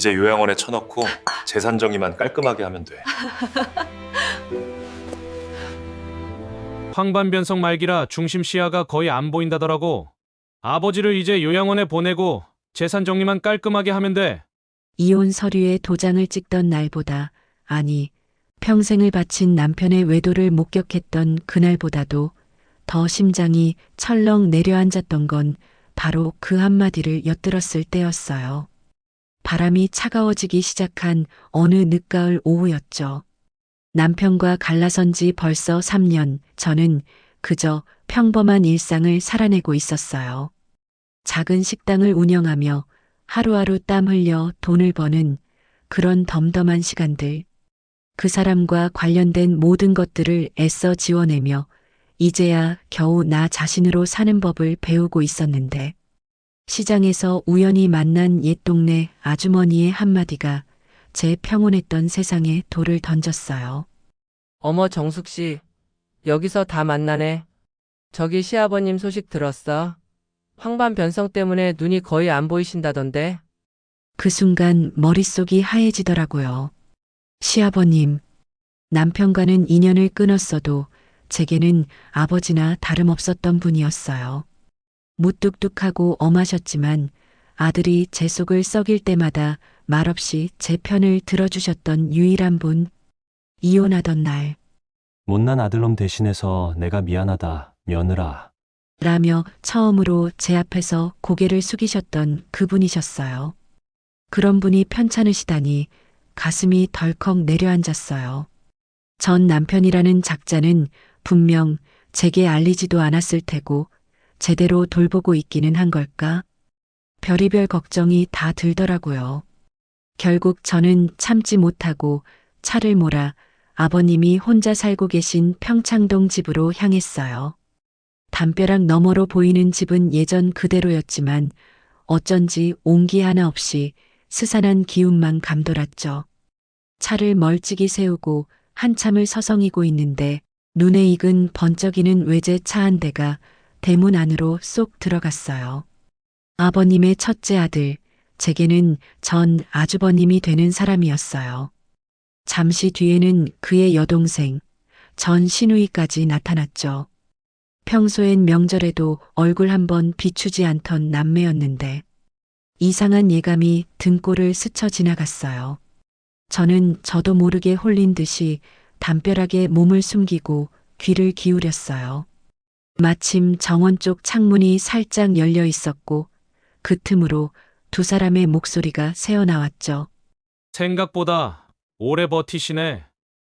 이제 요양원에 쳐넣고 재산 정리만 깔끔하게 하면 돼. 황반변성 말기라 중심 시야가 거의 안 보인다더라고. 아버지를 이제 요양원에 보내고 재산 정리만 깔끔하게 하면 돼. 이혼 서류에 도장을 찍던 날보다, 아니, 평생을 바친 남편의 외도를 목격했던 그날보다도 더 심장이 철렁 내려앉았던 건 바로 그 한마디를 엿들었을 때였어요. 바람이 차가워지기 시작한 어느 늦가을 오후였죠. 남편과 갈라선 지 벌써 3년, 저는 그저 평범한 일상을 살아내고 있었어요. 작은 식당을 운영하며 하루하루 땀 흘려 돈을 버는 그런 덤덤한 시간들. 그 사람과 관련된 모든 것들을 애써 지워내며 이제야 겨우 나 자신으로 사는 법을 배우고 있었는데, 시장에서 우연히 만난 옛 동네 아주머니의 한마디가 제 평온했던 세상에 돌을 던졌어요. 어머 정숙 씨, 여기서 다 만나네. 저기 시아버님 소식 들었어? 황반 변성 때문에 눈이 거의 안 보이신다던데. 그 순간 머릿속이 하얘지더라고요. 시아버님, 남편과는 인연을 끊었어도 제게는 아버지나 다름없었던 분이었어요. 무뚝뚝하고 엄하셨지만 아들이 제 속을 썩일 때마다 말없이 제 편을 들어주셨던 유일한 분. 이혼하던 날, 못난 아들놈 대신해서 내가 미안하다, 며느라. 라며 처음으로 제 앞에서 고개를 숙이셨던 그분이셨어요. 그런 분이 편찮으시다니 가슴이 덜컥 내려앉았어요. 전 남편이라는 작자는 분명 제게 알리지도 않았을 테고 제대로 돌보고 있기는 한 걸까? 별의별 걱정이 다 들더라고요. 결국 저는 참지 못하고 차를 몰아 아버님이 혼자 살고 계신 평창동 집으로 향했어요. 담벼락 너머로 보이는 집은 예전 그대로였지만 어쩐지 온기 하나 없이 스산한 기운만 감돌았죠. 차를 멀찍이 세우고 한참을 서성이고 있는데 눈에 익은 번쩍이는 외제차 한 대가 대문 안으로 쏙 들어갔어요. 아버님의 첫째 아들, 제게는 전 아주버님이 되는 사람이었어요. 잠시 뒤에는 그의 여동생, 전 시누이까지 나타났죠. 평소엔 명절에도 얼굴 한번 비추지 않던 남매였는데 이상한 예감이 등골을 스쳐 지나갔어요. 저는 저도 모르게 홀린 듯이 담벼락에 몸을 숨기고 귀를 기울였어요. 마침 정원 쪽 창문이 살짝 열려 있었고 그 틈으로 두 사람의 목소리가 새어나왔죠. 생각보다 오래 버티시네.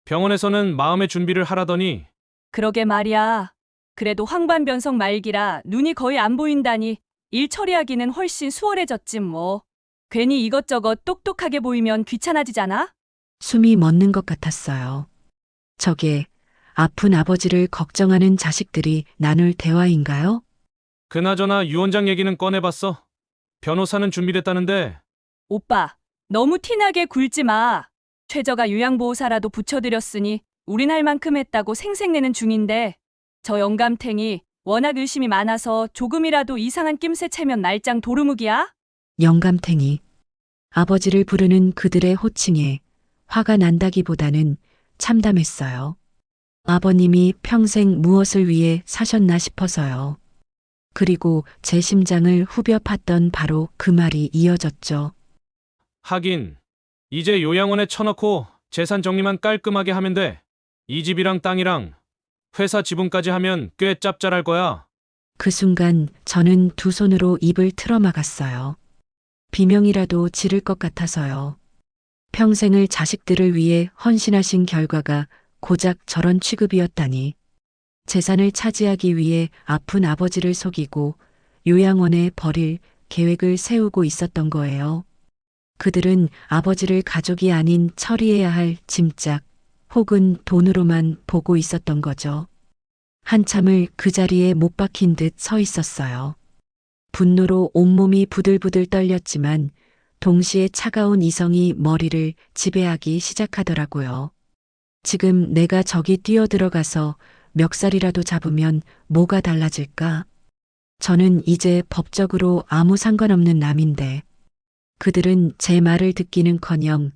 병원에서는 마음의 준비를 하라더니. 그러게 말이야. 그래도 황반변성 말기라 눈이 거의 안 보인다니 일 처리하기는 훨씬 수월해졌지 뭐. 괜히 이것저것 똑똑하게 보이면 귀찮아지잖아? 숨이 멎는 것 같았어요. 저게 아픈 아버지를 걱정하는 자식들이 나눌 대화인가요? 그나저나 유원장 얘기는 꺼내봤어. 변호사는 준비됐다는데. 오빠, 너무 티나게 굴지 마. 최저가 요양보호사라도 붙여드렸으니 우린 할 만큼 했다고 생색내는 중인데 저 영감탱이 워낙 의심이 많아서 조금이라도 이상한 낌새 채면 날짱 도루묵이야? 영감탱이. 아버지를 부르는 그들의 호칭에 화가 난다기보다는 참담했어요. 아버님이 평생 무엇을 위해 사셨나 싶어서요. 그리고 제 심장을 후벼 팠던 바로 그 말이 이어졌죠. 하긴 이제 요양원에 쳐넣고 재산 정리만 깔끔하게 하면 돼. 이 집이랑 땅이랑 회사 지분까지 하면 꽤 짭짤할 거야. 그 순간 저는 두 손으로 입을 틀어막았어요. 비명이라도 지를 것 같아서요. 평생을 자식들을 위해 헌신하신 결과가 고작 저런 취급이었다니. 재산을 차지하기 위해 아픈 아버지를 속이고 요양원에 버릴 계획을 세우고 있었던 거예요. 그들은 아버지를 가족이 아닌 처리해야 할 짐짝 혹은 돈으로만 보고 있었던 거죠. 한참을 그 자리에 못 박힌 듯 서 있었어요. 분노로 온몸이 부들부들 떨렸지만 동시에 차가운 이성이 머리를 지배하기 시작하더라고요. 지금 내가 저기 뛰어들어가서 멱살이라도 잡으면 뭐가 달라질까? 저는 이제 법적으로 아무 상관없는 남인데 그들은 제 말을 듣기는커녕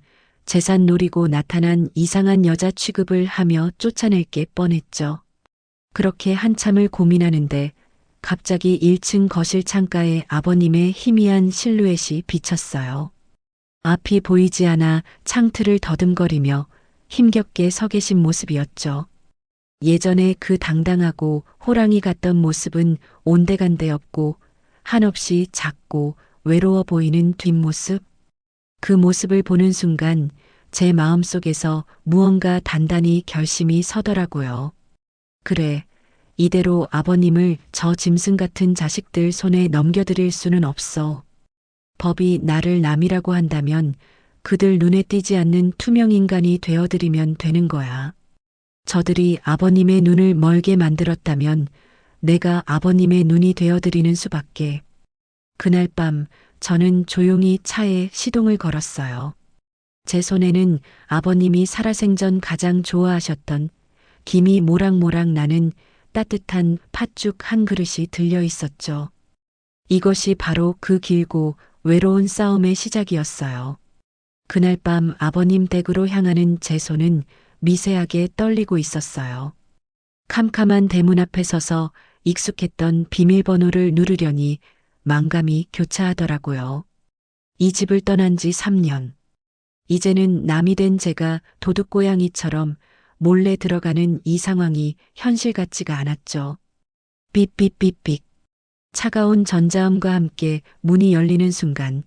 재산 노리고 나타난 이상한 여자 취급을 하며 쫓아낼 게 뻔했죠. 그렇게 한참을 고민하는데 갑자기 1층 거실 창가에 아버님의 희미한 실루엣이 비쳤어요. 앞이 보이지 않아 창틀을 더듬거리며 힘겹게 서 계신 모습이었죠. 예전에 그 당당하고 호랑이 같던 모습은 온데간데 없고 한없이 작고 외로워 보이는 뒷모습. 그 모습을 보는 순간 제 마음속에서 무언가 단단히 결심이 서더라고요. 그래, 이대로 아버님을 저 짐승 같은 자식들 손에 넘겨드릴 수는 없어. 법이 나를 남이라고 한다면 그들 눈에 띄지 않는 투명 인간이 되어드리면 되는 거야. 저들이 아버님의 눈을 멀게 만들었다면 내가 아버님의 눈이 되어드리는 수밖에. 그날 밤 저는 조용히 차에 시동을 걸었어요. 제 손에는 아버님이 살아생전 가장 좋아하셨던 김이 모락모락 나는 따뜻한 팥죽 한 그릇이 들려 있었죠. 이것이 바로 그 길고 외로운 싸움의 시작이었어요. 그날 밤 아버님 댁으로 향하는 제 손은 미세하게 떨리고 있었어요. 캄캄한 대문 앞에 서서 익숙했던 비밀번호를 누르려니 망감이 교차하더라고요. 이 집을 떠난 지 3년. 이제는 남이 된 제가 도둑고양이처럼 몰래 들어가는 이 상황이 현실 같지가 않았죠. 삑삑삑삑. 차가운 전자음과 함께 문이 열리는 순간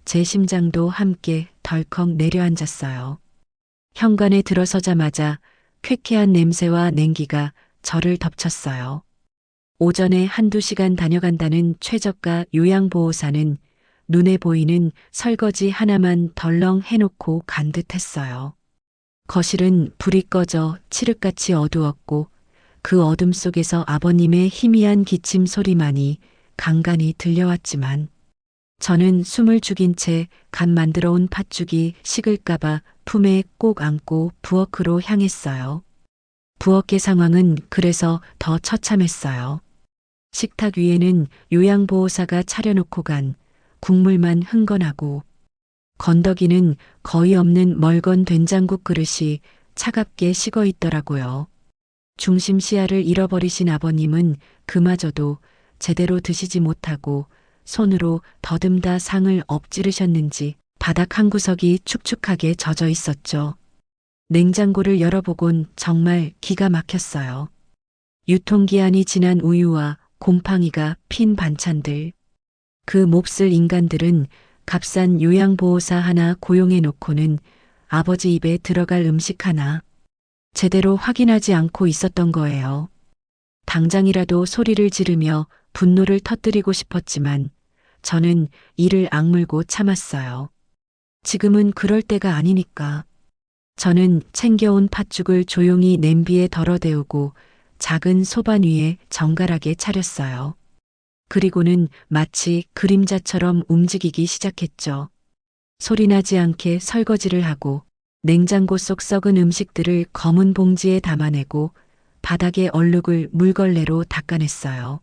제 심장도 함께 덜컥 내려앉았어요. 현관에 들어서자마자 쾌쾌한 냄새와 냉기가 저를 덮쳤어요. 오전에 한두 시간 다녀간다는 최저가 요양보호사는 눈에 보이는 설거지 하나만 덜렁 해놓고 간 듯했어요. 거실은 불이 꺼져 칠흑같이 어두웠고 그 어둠 속에서 아버님의 희미한 기침 소리만이 간간히 들려왔지만 저는 숨을 죽인 채 갓 만들어 온 팥죽이 식을까봐 품에 꼭 안고 부엌으로 향했어요. 부엌의 상황은 그래서 더 처참했어요. 식탁 위에는 요양보호사가 차려놓고 간 국물만 흥건하고 건더기는 거의 없는 멀건 된장국 그릇이 차갑게 식어 있더라고요. 중심 시야를 잃어버리신 아버님은 그마저도 제대로 드시지 못하고 손으로 더듬다 상을 엎지르셨는지 바닥 한 구석이 축축하게 젖어 있었죠. 냉장고를 열어보곤 정말 기가 막혔어요. 유통기한이 지난 우유와 곰팡이가 핀 반찬들. 그 몹쓸 인간들은 값싼 요양보호사 하나 고용해 놓고는 아버지 입에 들어갈 음식 하나 제대로 확인하지 않고 있었던 거예요. 당장이라도 소리를 지르며 분노를 터뜨리고 싶었지만 저는 이를 악물고 참았어요. 지금은 그럴 때가 아니니까. 저는 챙겨온 팥죽을 조용히 냄비에 덜어대우고 작은 소반 위에 정갈하게 차렸어요. 그리고는 마치 그림자처럼 움직이기 시작했죠. 소리나지 않게 설거지를 하고 냉장고 속 썩은 음식들을 검은 봉지에 담아내고 바닥에 얼룩을 물걸레로 닦아냈어요.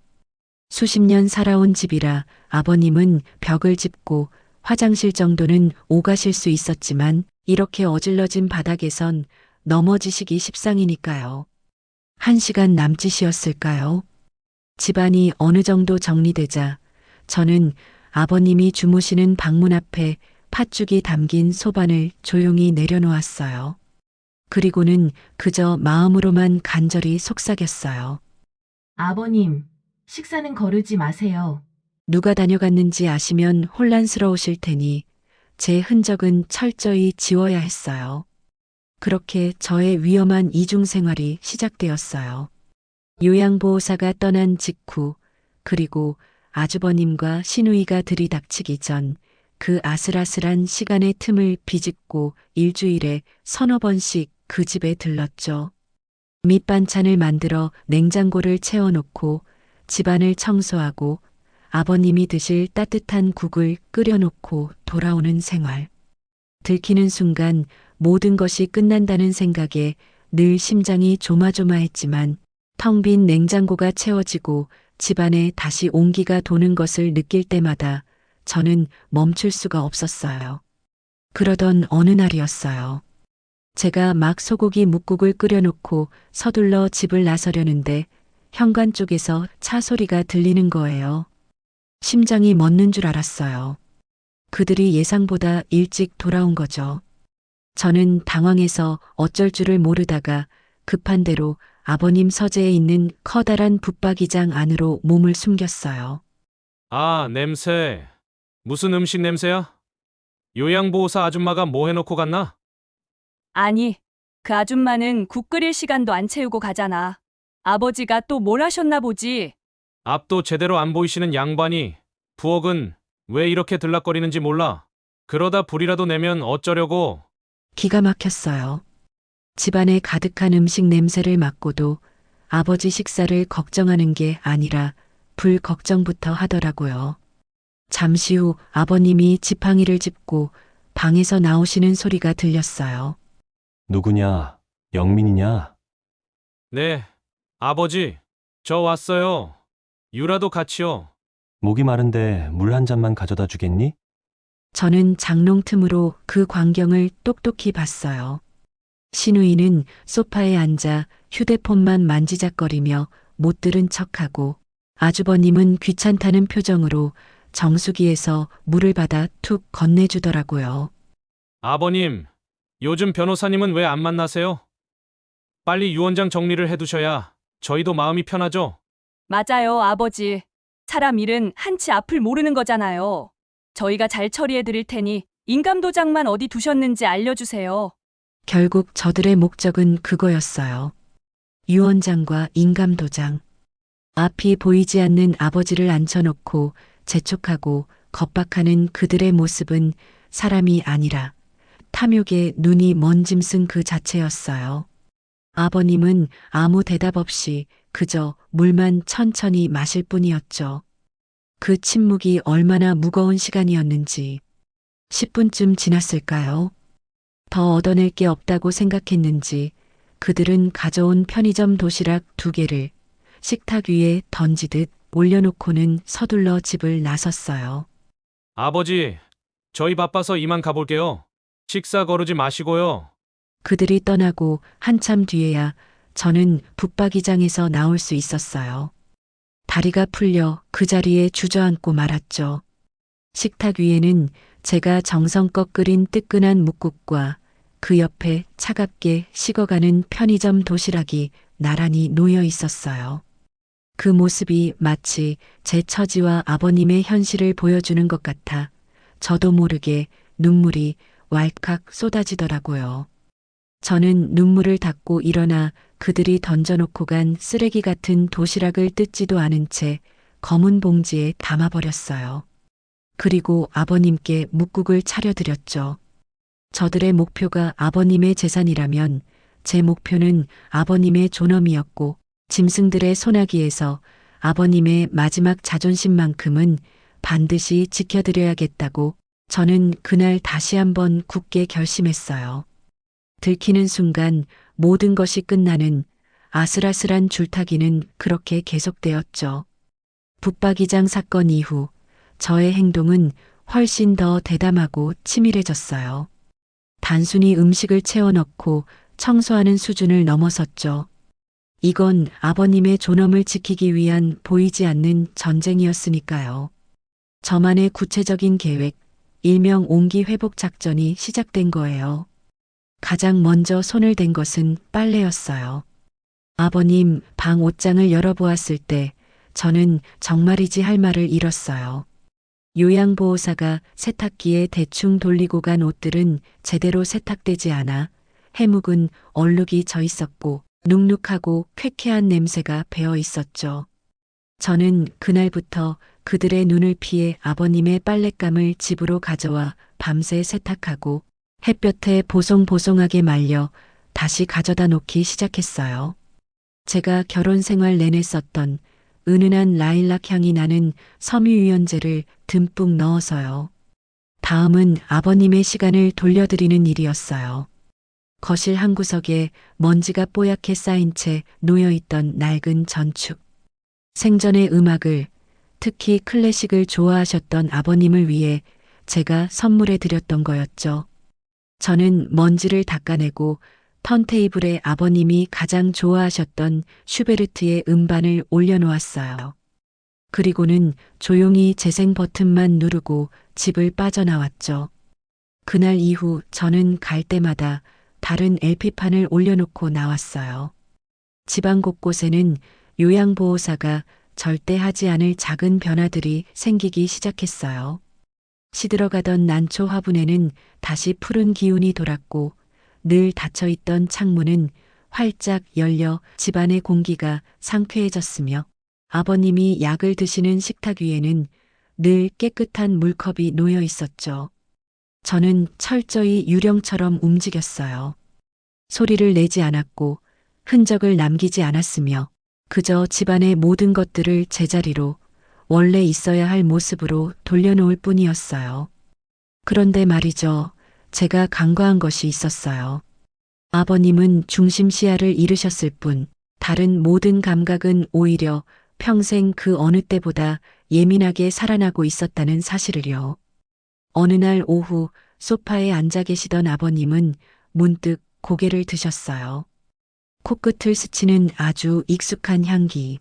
수십 년 살아온 집이라 아버님은 벽을 짚고 화장실 정도는 오가실 수 있었지만 이렇게 어질러진 바닥에선 넘어지시기 십상이니까요. 1시간 남짓이었을까요? 집안이 어느 정도 정리되자 저는 아버님이 주무시는 방문 앞에 팥죽이 담긴 소반을 조용히 내려놓았어요. 그리고는 그저 마음으로만 간절히 속삭였어요. 아버님, 식사는 거르지 마세요. 누가 다녀갔는지 아시면 혼란스러우실 테니 제 흔적은 철저히 지워야 했어요. 그렇게 저의 위험한 이중 생활이 시작되었어요. 요양보호사가 떠난 직후 그리고 아주버님과 시누이가 들이닥치기 전 그 아슬아슬한 시간의 틈을 비집고 일주일에 서너 번씩 그 집에 들렀죠. 밑반찬을 만들어 냉장고를 채워놓고 집안을 청소하고 아버님이 드실 따뜻한 국을 끓여놓고 돌아오는 생활. 들키는 순간 모든 것이 끝난다는 생각에 늘 심장이 조마조마했지만 텅 빈 냉장고가 채워지고 집안에 다시 온기가 도는 것을 느낄 때마다 저는 멈출 수가 없었어요. 그러던 어느 날이었어요. 제가 막 소고기 묵국을 끓여놓고 서둘러 집을 나서려는데 현관 쪽에서 차 소리가 들리는 거예요. 심장이 멎는 줄 알았어요. 그들이 예상보다 일찍 돌아온 거죠. 저는 당황해서 어쩔 줄을 모르다가 급한 대로 아버님 서재에 있는 커다란 붙박이장 안으로 몸을 숨겼어요. 아, 냄새. 무슨 음식 냄새야? 요양보호사 아줌마가 뭐 해놓고 갔나? 아니, 그 아줌마는 국 끓일 시간도 안 채우고 가잖아. 아버지가 또 뭘 하셨나 보지. 앞도 제대로 안 보이시는 양반이 부엌은 왜 이렇게 들락거리는지 몰라. 그러다 불이라도 내면 어쩌려고. 기가 막혔어요. 집안에 가득한 음식 냄새를 맡고도 아버지 식사를 걱정하는 게 아니라 불 걱정부터 하더라고요. 잠시 후 아버님이 지팡이를 짚고 방에서 나오시는 소리가 들렸어요. 누구냐? 영민이냐? 네, 아버지, 저 왔어요. 유라도 같이요. 목이 마른데 물 한 잔만 가져다 주겠니? 저는 장롱 틈으로 그 광경을 똑똑히 봤어요. 신우이는 소파에 앉아 휴대폰만 만지작거리며 못 들은 척하고 아주버님은 귀찮다는 표정으로 정수기에서 물을 받아 툭 건네주더라고요. 아버님, 요즘 변호사님은 왜 안 만나세요? 빨리 유언장 정리를 해두셔야 저희도 마음이 편하죠? 맞아요, 아버지. 사람 일은 한치 앞을 모르는 거잖아요. 저희가 잘 처리해 드릴 테니 인감도장만 어디 두셨는지 알려주세요. 결국 저들의 목적은 그거였어요. 유언장과 인감도장. 앞이 보이지 않는 아버지를 앉혀놓고 재촉하고 겁박하는 그들의 모습은 사람이 아니라 탐욕에 눈이 먼 짐승 그 자체였어요. 아버님은 아무 대답 없이 그저 물만 천천히 마실 뿐이었죠. 그 침묵이 얼마나 무거운 시간이었는지 10분쯤 지났을까요? 더 얻어낼 게 없다고 생각했는지 그들은 가져온 편의점 도시락 2개를 식탁 위에 던지듯 올려놓고는 서둘러 집을 나섰어요. 아버지, 저희 바빠서 이만 가볼게요. 식사 거르지 마시고요. 그들이 떠나고 한참 뒤에야 저는 붙박이장에서 나올 수 있었어요. 다리가 풀려 그 자리에 주저앉고 말았죠. 식탁 위에는 제가 정성껏 끓인 뜨끈한 묵국과 그 옆에 차갑게 식어가는 편의점 도시락이 나란히 놓여 있었어요. 그 모습이 마치 제 처지와 아버님의 현실을 보여주는 것 같아 저도 모르게 눈물이 왈칵 쏟아지더라고요. 저는 눈물을 닦고 일어나 그들이 던져놓고 간 쓰레기 같은 도시락을 뜯지도 않은 채 검은 봉지에 담아버렸어요. 그리고 아버님께 묵국을 차려드렸죠. 저들의 목표가 아버님의 재산이라면 제 목표는 아버님의 존엄이었고 짐승들의 소나기에서 아버님의 마지막 자존심만큼은 반드시 지켜드려야겠다고 저는 그날 다시 한번 굳게 결심했어요. 들키는 순간 모든 것이 끝나는 아슬아슬한 줄타기는 그렇게 계속되었죠. 붙박이장 사건 이후 저의 행동은 훨씬 더 대담하고 치밀해졌어요. 단순히 음식을 채워넣고 청소하는 수준을 넘어섰죠. 이건 아버님의 존엄을 지키기 위한 보이지 않는 전쟁이었으니까요. 저만의 구체적인 계획, 일명 옹기 회복 작전이 시작된 거예요. 가장 먼저 손을 댄 것은 빨래였어요. 아버님 방 옷장을 열어보았을 때 저는 정말이지 할 말을 잃었어요. 요양보호사가 세탁기에 대충 돌리고 간 옷들은 제대로 세탁되지 않아 해묵은 얼룩이 져 있었고 눅눅하고 쾌쾌한 냄새가 배어 있었죠. 저는 그날부터 그들의 눈을 피해 아버님의 빨랫감을 집으로 가져와 밤새 세탁하고 햇볕에 보송보송하게 말려 다시 가져다 놓기 시작했어요. 제가 결혼 생활 내내 썼던 은은한 라일락 향이 나는 섬유유연제를 듬뿍 넣어서요. 다음은 아버님의 시간을 돌려드리는 일이었어요. 거실 한 구석에 먼지가 뽀얗게 쌓인 채 놓여있던 낡은 전축. 생전의 음악을 특히 클래식을 좋아하셨던 아버님을 위해 제가 선물해 드렸던 거였죠. 저는 먼지를 닦아내고 턴테이블에 아버님이 가장 좋아하셨던 슈베르트의 음반을 올려놓았어요. 그리고는 조용히 재생 버튼만 누르고 집을 빠져나왔죠. 그날 이후 저는 갈 때마다 다른 LP판을 올려놓고 나왔어요. 집안 곳곳에는 요양보호사가 절대 하지 않을 작은 변화들이 생기기 시작했어요. 시들어가던 난초 화분에는 다시 푸른 기운이 돌았고 늘 닫혀있던 창문은 활짝 열려 집안의 공기가 상쾌해졌으며 아버님이 약을 드시는 식탁 위에는 늘 깨끗한 물컵이 놓여 있었죠. 저는 철저히 유령처럼 움직였어요. 소리를 내지 않았고 흔적을 남기지 않았으며 그저 집안의 모든 것들을 제자리로 원래 있어야 할 모습으로 돌려놓을 뿐이었어요. 그런데 말이죠. 제가 간과한 것이 있었어요. 아버님은 중심 시야를 잃으셨을 뿐 다른 모든 감각은 오히려 평생 그 어느 때보다 예민하게 살아나고 있었다는 사실을요. 어느 날 오후 소파에 앉아 계시던 아버님은 문득 고개를 드셨어요. 코끝을 스치는 아주 익숙한 향기.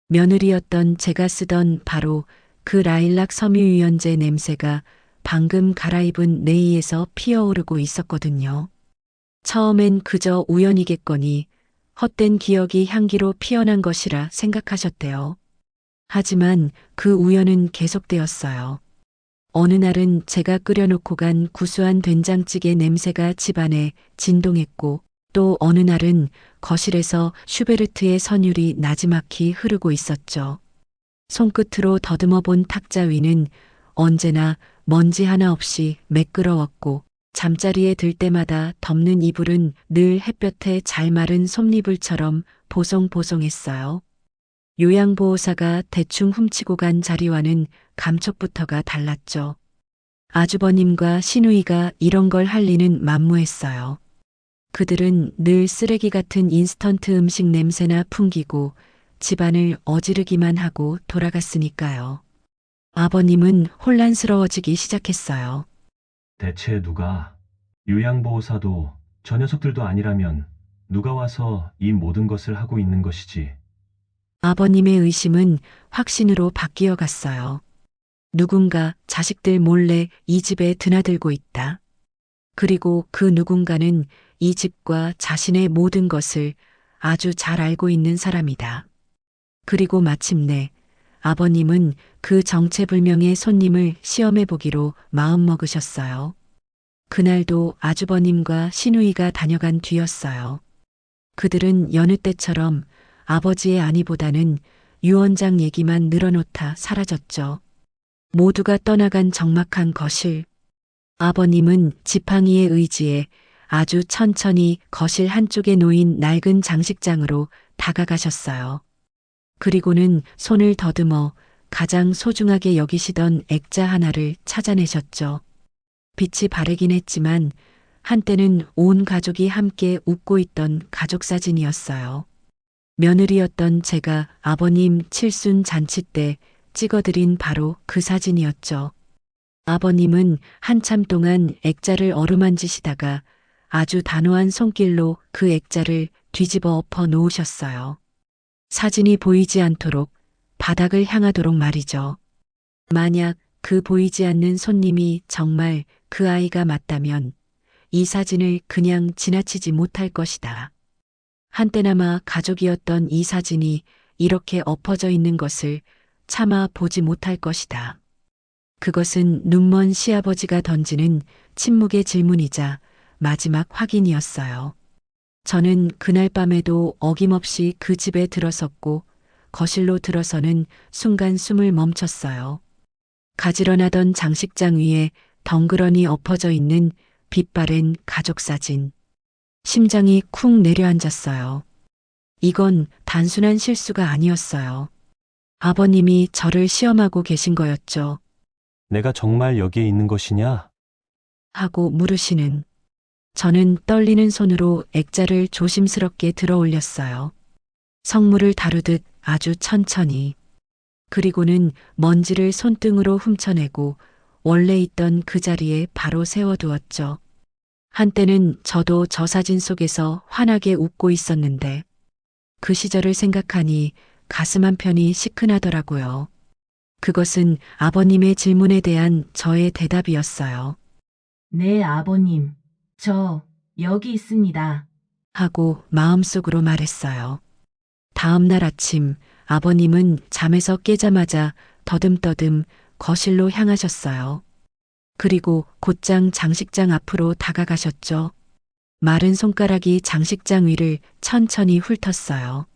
며느리였던 제가 쓰던 바로 그 라일락 섬유유연제 냄새가 방금 갈아입은 내의에서 피어오르고 있었거든요. 처음엔 그저 우연이겠거니 헛된 기억이 향기로 피어난 것이라 생각하셨대요. 하지만 그 우연은 계속되었어요. 어느 날은 제가 끓여놓고 간 구수한 된장찌개 냄새가 집안에 진동했고 또 어느 날은 거실에서 슈베르트의 선율이 나지막히 흐르고 있었죠. 손끝으로 더듬어 본 탁자 위는 언제나 먼지 하나 없이 매끄러웠고 잠자리에 들 때마다 덮는 이불은 늘 햇볕에 잘 마른 솜니불처럼 보송보송했어요. 요양보호사가 대충 훔치고 간 자리와는 감촉부터가 달랐죠. 아주버님과 시누이가 이런 걸 할 리는 만무했어요. 그들은 늘 쓰레기 같은 인스턴트 음식 냄새나 풍기고 집안을 어지르기만 하고 돌아갔으니까요. 아버님은 혼란스러워지기 시작했어요. 대체 누가? 요양보호사도 저 녀석들도 아니라면 누가 와서 이 모든 것을 하고 있는 것이지? 아버님의 의심은 확신으로 바뀌어 갔어요. 누군가 자식들 몰래 이 집에 드나들고 있다. 그리고 그 누군가는 이 집과 자신의 모든 것을 아주 잘 알고 있는 사람이다. 그리고 마침내 아버님은 그 정체불명의 손님을 시험해 보기로 마음먹으셨어요. 그날도 아주버님과 시누이가 다녀간 뒤였어요. 그들은 여느 때처럼 아버지의 안위보다는 유언장 얘기만 늘어놓다 사라졌죠. 모두가 떠나간 적막한 거실. 아버님은 지팡이의 의지에 아주 천천히 거실 한쪽에 놓인 낡은 장식장으로 다가가셨어요. 그리고는 손을 더듬어 가장 소중하게 여기시던 액자 하나를 찾아내셨죠. 빛이 바래긴 했지만 한때는 온 가족이 함께 웃고 있던 가족사진이었어요. 며느리였던 제가 아버님 칠순 잔치 때 찍어드린 바로 그 사진이었죠. 아버님은 한참 동안 액자를 어루만지시다가 아주 단호한 손길로 그 액자를 뒤집어 엎어 놓으셨어요. 사진이 보이지 않도록 바닥을 향하도록 말이죠. 만약 그 보이지 않는 손님이 정말 그 아이가 맞다면 이 사진을 그냥 지나치지 못할 것이다. 한때나마 가족이었던 이 사진이 이렇게 엎어져 있는 것을 차마 보지 못할 것이다. 그것은 눈먼 시아버지가 던지는 침묵의 질문이자 마지막 확인이었어요. 저는 그날 밤에도 어김없이 그 집에 들어섰고 거실로 들어서는 순간 숨을 멈췄어요. 가지런하던 장식장 위에 덩그러니 엎어져 있는 빛바랜 가족사진. 심장이 쿵 내려앉았어요. 이건 단순한 실수가 아니었어요. 아버님이 저를 시험하고 계신 거였죠. 내가 정말 여기에 있는 것이냐? 하고 물으시는. 저는 떨리는 손으로 액자를 조심스럽게 들어 올렸어요. 성물을 다루듯 아주 천천히. 그리고는 먼지를 손등으로 훔쳐내고 원래 있던 그 자리에 바로 세워두었죠. 한때는 저도 저 사진 속에서 환하게 웃고 있었는데 그 시절을 생각하니 가슴 한편이 시큰하더라고요. 그것은 아버님의 질문에 대한 저의 대답이었어요. 네, 아버님. 저 여기 있습니다. 하고 마음속으로 말했어요. 다음 날 아침 아버님은 잠에서 깨자마자 더듬더듬 거실로 향하셨어요. 그리고 곧장 장식장 앞으로 다가가셨죠. 마른 손가락이 장식장 위를 천천히 훑었어요.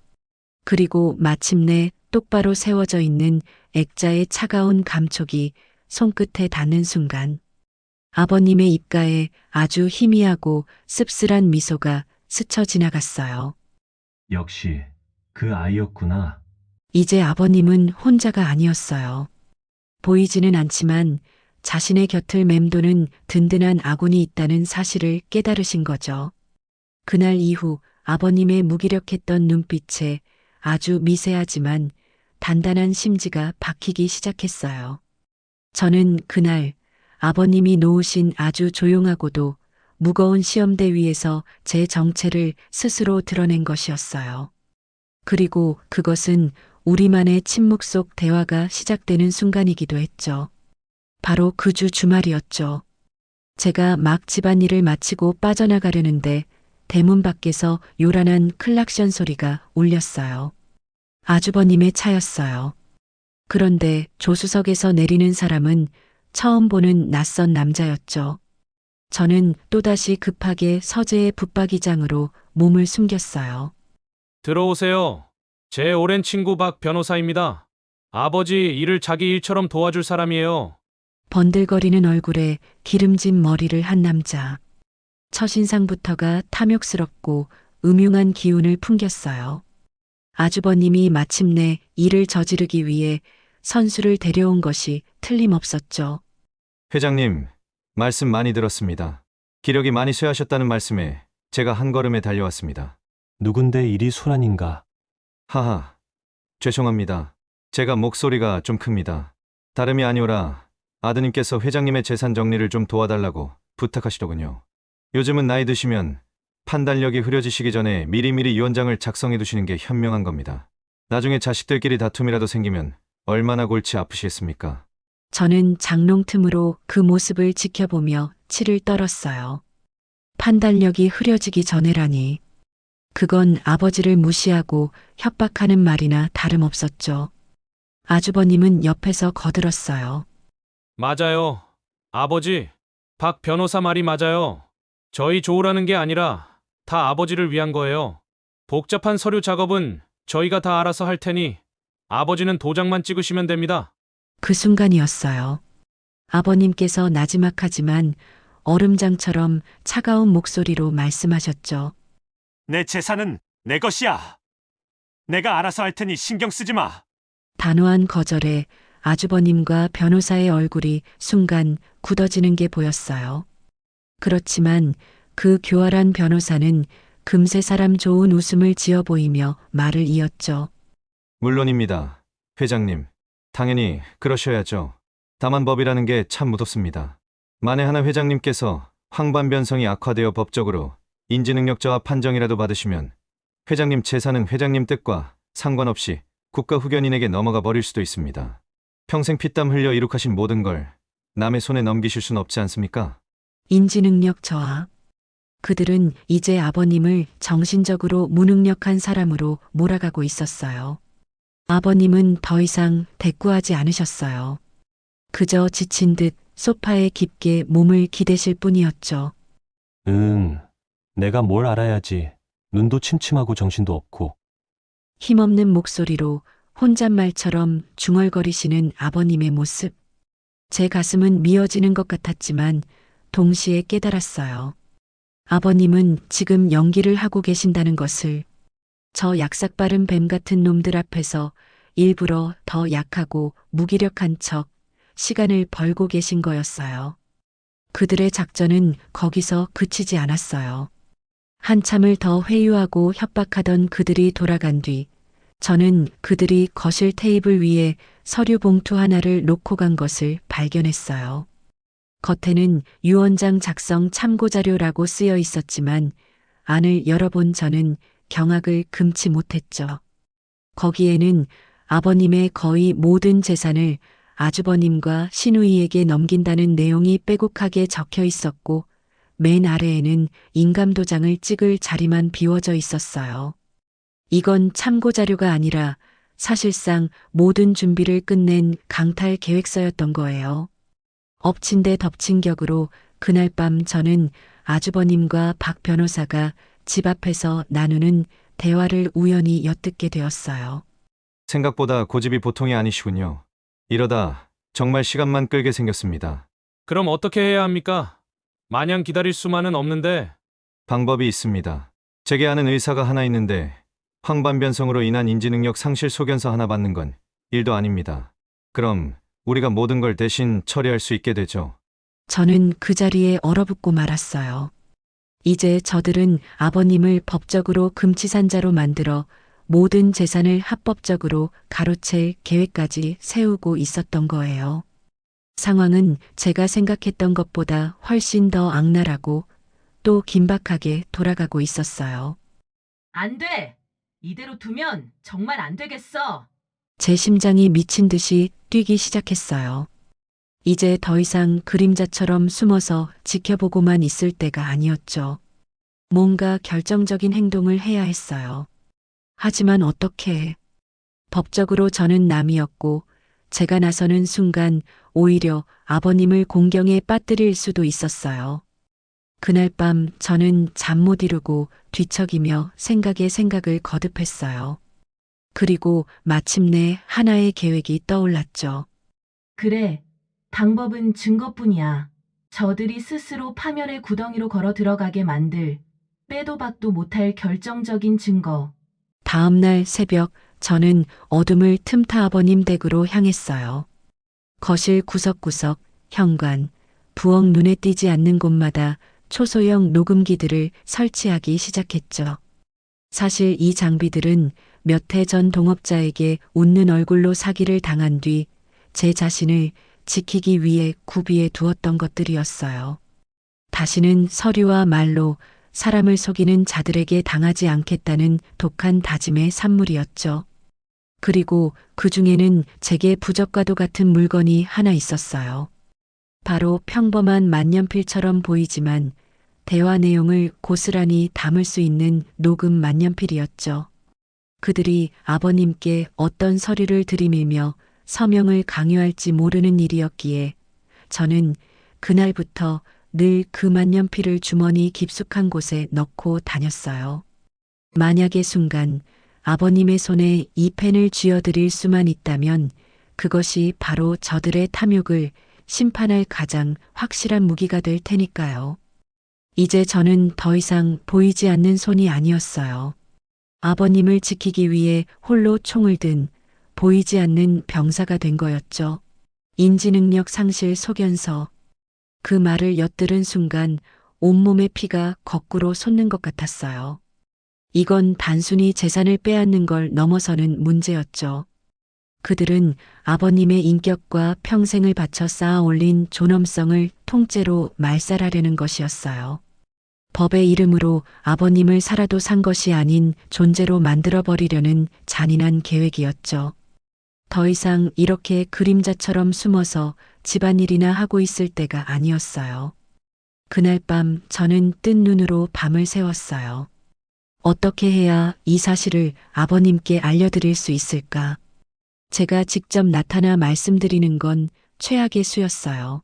그리고 마침내 똑바로 세워져 있는 액자의 차가운 감촉이 손끝에 닿는 순간 아버님의 입가에 아주 희미하고 씁쓸한 미소가 스쳐 지나갔어요. 역시 그 아이였구나. 이제 아버님은 혼자가 아니었어요. 보이지는 않지만 자신의 곁을 맴도는 든든한 아군이 있다는 사실을 깨달으신 거죠. 그날 이후 아버님의 무기력했던 눈빛에 아주 미세하지만 단단한 심지가 박히기 시작했어요. 저는 그날 아버님이 놓으신 아주 조용하고도 무거운 시험대 위에서 제 정체를 스스로 드러낸 것이었어요. 그리고 그것은 우리만의 침묵 속 대화가 시작되는 순간이기도 했죠. 바로 그 주 주말이었죠. 제가 막 집안일을 마치고 빠져나가려는데 대문 밖에서 요란한 클락션 소리가 울렸어요. 아주버님의 차였어요. 그런데 조수석에서 내리는 사람은 처음 보는 낯선 남자였죠. 저는 또다시 급하게 서재의 붙박이장으로 몸을 숨겼어요. 들어오세요. 제 오랜 친구 박 변호사입니다. 아버지 일을 자기 일처럼 도와줄 사람이에요. 번들거리는 얼굴에 기름진 머리를 한 남자. 첫인상부터가 탐욕스럽고 음흉한 기운을 풍겼어요. 아주버님이 마침내 일을 저지르기 위해 선수를 데려온 것이 틀림없었죠. 회장님, 말씀 많이 들었습니다. 기력이 많이 쇠하셨다는 말씀에 제가 한 걸음에 달려왔습니다. 누군데 일이 소란인가? 하하, 죄송합니다. 제가 목소리가 좀 큽니다. 다름이 아니오라 아드님께서 회장님의 재산 정리를 좀 도와달라고 부탁하시더군요. 요즘은 나이 드시면 판단력이 흐려지시기 전에 미리미리 유언장을 작성해 두시는 게 현명한 겁니다. 나중에 자식들끼리 다툼이라도 생기면 얼마나 골치 아프시겠습니까? 저는 장롱 틈으로 그 모습을 지켜보며 치를 떨었어요. 판단력이 흐려지기 전에라니. 그건 아버지를 무시하고 협박하는 말이나 다름없었죠. 아주버님은 옆에서 거들었어요. 맞아요. 아버지, 박 변호사 말이 맞아요. 저희 좋으라는 게 아니라 다 아버지를 위한 거예요. 복잡한 서류 작업은 저희가 다 알아서 할 테니 아버지는 도장만 찍으시면 됩니다. 그 순간이었어요. 아버님께서 나지막하지만 얼음장처럼 차가운 목소리로 말씀하셨죠. 내 재산은 내 것이야. 내가 알아서 할 테니 신경 쓰지 마. 단호한 거절에 아주버님과 변호사의 얼굴이 순간 굳어지는 게 보였어요. 그렇지만 그 교활한 변호사는 금세 사람 좋은 웃음을 지어 보이며 말을 이었죠. 물론입니다. 회장님, 당연히 그러셔야죠. 다만 법이라는 게 참 무섭습니다. 만에 하나 회장님께서 황반변성이 악화되어 법적으로 인지능력 저하 판정이라도 받으시면 회장님 재산은 회장님 뜻과 상관없이 국가 후견인에게 넘어가 버릴 수도 있습니다. 평생 피땀 흘려 이룩하신 모든 걸 남의 손에 넘기실 순 없지 않습니까? 인지능력 저하. 그들은 이제 아버님을 정신적으로 무능력한 사람으로 몰아가고 있었어요. 아버님은 더 이상 대꾸하지 않으셨어요. 그저 지친 듯 소파에 깊게 몸을 기대실 뿐이었죠. 내가 뭘 알아야지. 눈도 침침하고 정신도 없고. 힘없는 목소리로 혼잣말처럼 중얼거리시는 아버님의 모습. 제 가슴은 미어지는 것 같았지만 동시에 깨달았어요. 아버님은 지금 연기를 하고 계신다는 것을. 저 약삭빠른 뱀 같은 놈들 앞에서 일부러 더 약하고 무기력한 척 시간을 벌고 계신 거였어요. 그들의 작전은 거기서 그치지 않았어요. 한참을 더 회유하고 협박하던 그들이 돌아간 뒤 저는 그들이 거실 테이블 위에 서류 봉투 하나를 놓고 간 것을 발견했어요. 겉에는 유언장 작성 참고 자료라고 쓰여 있었지만 안을 열어본 저는 경악을 금치 못했죠. 거기에는 아버님의 거의 모든 재산을 아주버님과 시누이에게 넘긴다는 내용이 빼곡하게 적혀 있었고 맨 아래에는 인감도장을 찍을 자리만 비워져 있었어요. 이건 참고 자료가 아니라 사실상 모든 준비를 끝낸 강탈 계획서였던 거예요. 엎친 데 덮친 격으로 그날 밤 저는 아주버님과 박 변호사가 집 앞에서 나누는 대화를 우연히 엿듣게 되었어요. 생각보다 고집이 보통이 아니시군요. 이러다 정말 시간만 끌게 생겼습니다. 그럼 어떻게 해야 합니까? 마냥 기다릴 수만은 없는데. 방법이 있습니다. 제게 아는 의사가 하나 있는데 황반변성으로 인한 인지능력 상실 소견서 하나 받는 건 일도 아닙니다. 그럼 우리가 모든 걸 대신 처리할 수 있게 되죠. 저는 그 자리에 얼어붙고 말았어요. 이제 저들은 아버님을 법적으로 금치산자로 만들어 모든 재산을 합법적으로 가로챌 계획까지 세우고 있었던 거예요. 상황은 제가 생각했던 것보다 훨씬 더 악랄하고 또 긴박하게 돌아가고 있었어요. 안 돼! 이대로 두면 정말 안 되겠어! 제 심장이 미친 듯이 뛰기 시작했어요. 이제 더 이상 그림자처럼 숨어서 지켜보고만 있을 때가 아니었죠. 뭔가 결정적인 행동을 해야 했어요. 하지만 어떻게? 법적으로 저는 남이었고 제가 나서는 순간 오히려 아버님을 공경에 빠뜨릴 수도 있었어요. 그날 밤 저는 잠 못 이루고 뒤척이며 생각에 생각을 거듭했어요. 그리고 마침내 하나의 계획이 떠올랐죠. 그래, 방법은 증거뿐이야. 저들이 스스로 파멸의 구덩이로 걸어 들어가게 만들 빼도 박도 못할 결정적인 증거. 다음 날 새벽 저는 어둠을 틈타 아버님 댁으로 향했어요. 거실 구석구석, 현관, 부엌 눈에 띄지 않는 곳마다 초소형 녹음기들을 설치하기 시작했죠. 사실 이 장비들은 몇 해 전 동업자에게 웃는 얼굴로 사기를 당한 뒤 제 자신을 지키기 위해 구비해 두었던 것들이었어요. 다시는 서류와 말로 사람을 속이는 자들에게 당하지 않겠다는 독한 다짐의 산물이었죠. 그리고 그 중에는 제게 부적과도 같은 물건이 하나 있었어요. 바로 평범한 만년필처럼 보이지만 대화 내용을 고스란히 담을 수 있는 녹음 만년필이었죠. 그들이 아버님께 어떤 서류를 들이밀며 서명을 강요할지 모르는 일이었기에 저는 그날부터 늘 그 만년필을 주머니 깊숙한 곳에 넣고 다녔어요. 만약의 순간 아버님의 손에 이 펜을 쥐어드릴 수만 있다면 그것이 바로 저들의 탐욕을 심판할 가장 확실한 무기가 될 테니까요. 이제 저는 더 이상 보이지 않는 손이 아니었어요. 아버님을 지키기 위해 홀로 총을 든 보이지 않는 병사가 된 거였죠. 인지능력 상실 소견서. 그 말을 엿들은 순간 온몸의 피가 거꾸로 솟는 것 같았어요. 이건 단순히 재산을 빼앗는 걸 넘어서는 문제였죠. 그들은 아버님의 인격과 평생을 바쳐 쌓아 올린 존엄성을 통째로 말살하려는 것이었어요. 법의 이름으로 아버님을 살아도 산 것이 아닌 존재로 만들어버리려는 잔인한 계획이었죠. 더 이상 이렇게 그림자처럼 숨어서 집안일이나 하고 있을 때가 아니었어요. 그날 밤 저는 뜬 눈으로 밤을 새웠어요. 어떻게 해야 이 사실을 아버님께 알려드릴 수 있을까? 제가 직접 나타나 말씀드리는 건 최악의 수였어요.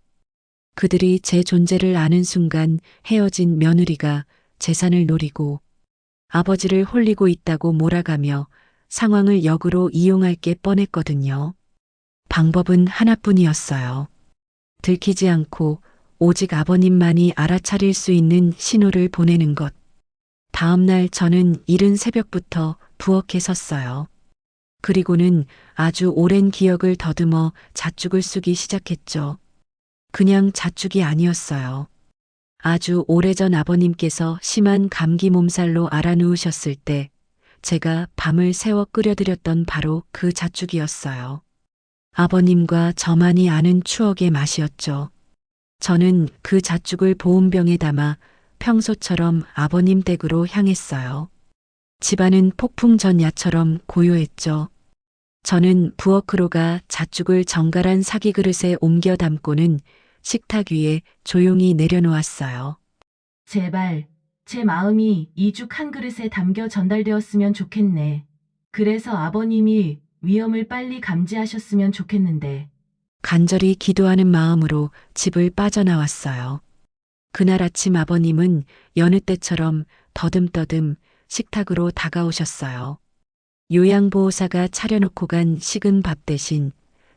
그들이 제 존재를 아는 순간 헤어진 며느리가 재산을 노리고 아버지를 홀리고 있다고 몰아가며 상황을 역으로 이용할 게 뻔했거든요. 방법은 하나뿐이었어요. 들키지 않고 오직 아버님만이 알아차릴 수 있는 신호를 보내는 것. 다음 날 저는 이른 새벽부터 부엌에 섰어요. 그리고는 아주 오랜 기억을 더듬어 잣죽을 쑤기 시작했죠. 그냥 잣죽이 아니었어요. 아주 오래전 아버님께서 심한 감기 몸살로 알아누우셨을 때 제가 밤을 새워 끓여드렸던 바로 그 잣죽이었어요. 아버님과 저만이 아는 추억의 맛이었죠. 저는 그 잣죽을 보온병에 담아 평소처럼 아버님 댁으로 향했어요. 집안은 폭풍 전야처럼 고요했죠. 저는 부엌으로 가 잣죽을 정갈한 사기 그릇에 옮겨 담고는 식탁 위에 조용히 내려놓았어요. 제발, 제 마음이 이 죽 한 그릇에 담겨 전달되었으면 좋겠네. 그래서 아버님이 위험을 빨리 감지하셨으면 좋겠는데. 간절히 기도하는 마음으로 집을 빠져나왔어요. 그날 아침 아버님은 여느 때처럼 더듬더듬 식탁으로 다가오셨어요. 요양보호사가 차려놓고 간 식은 밥 대신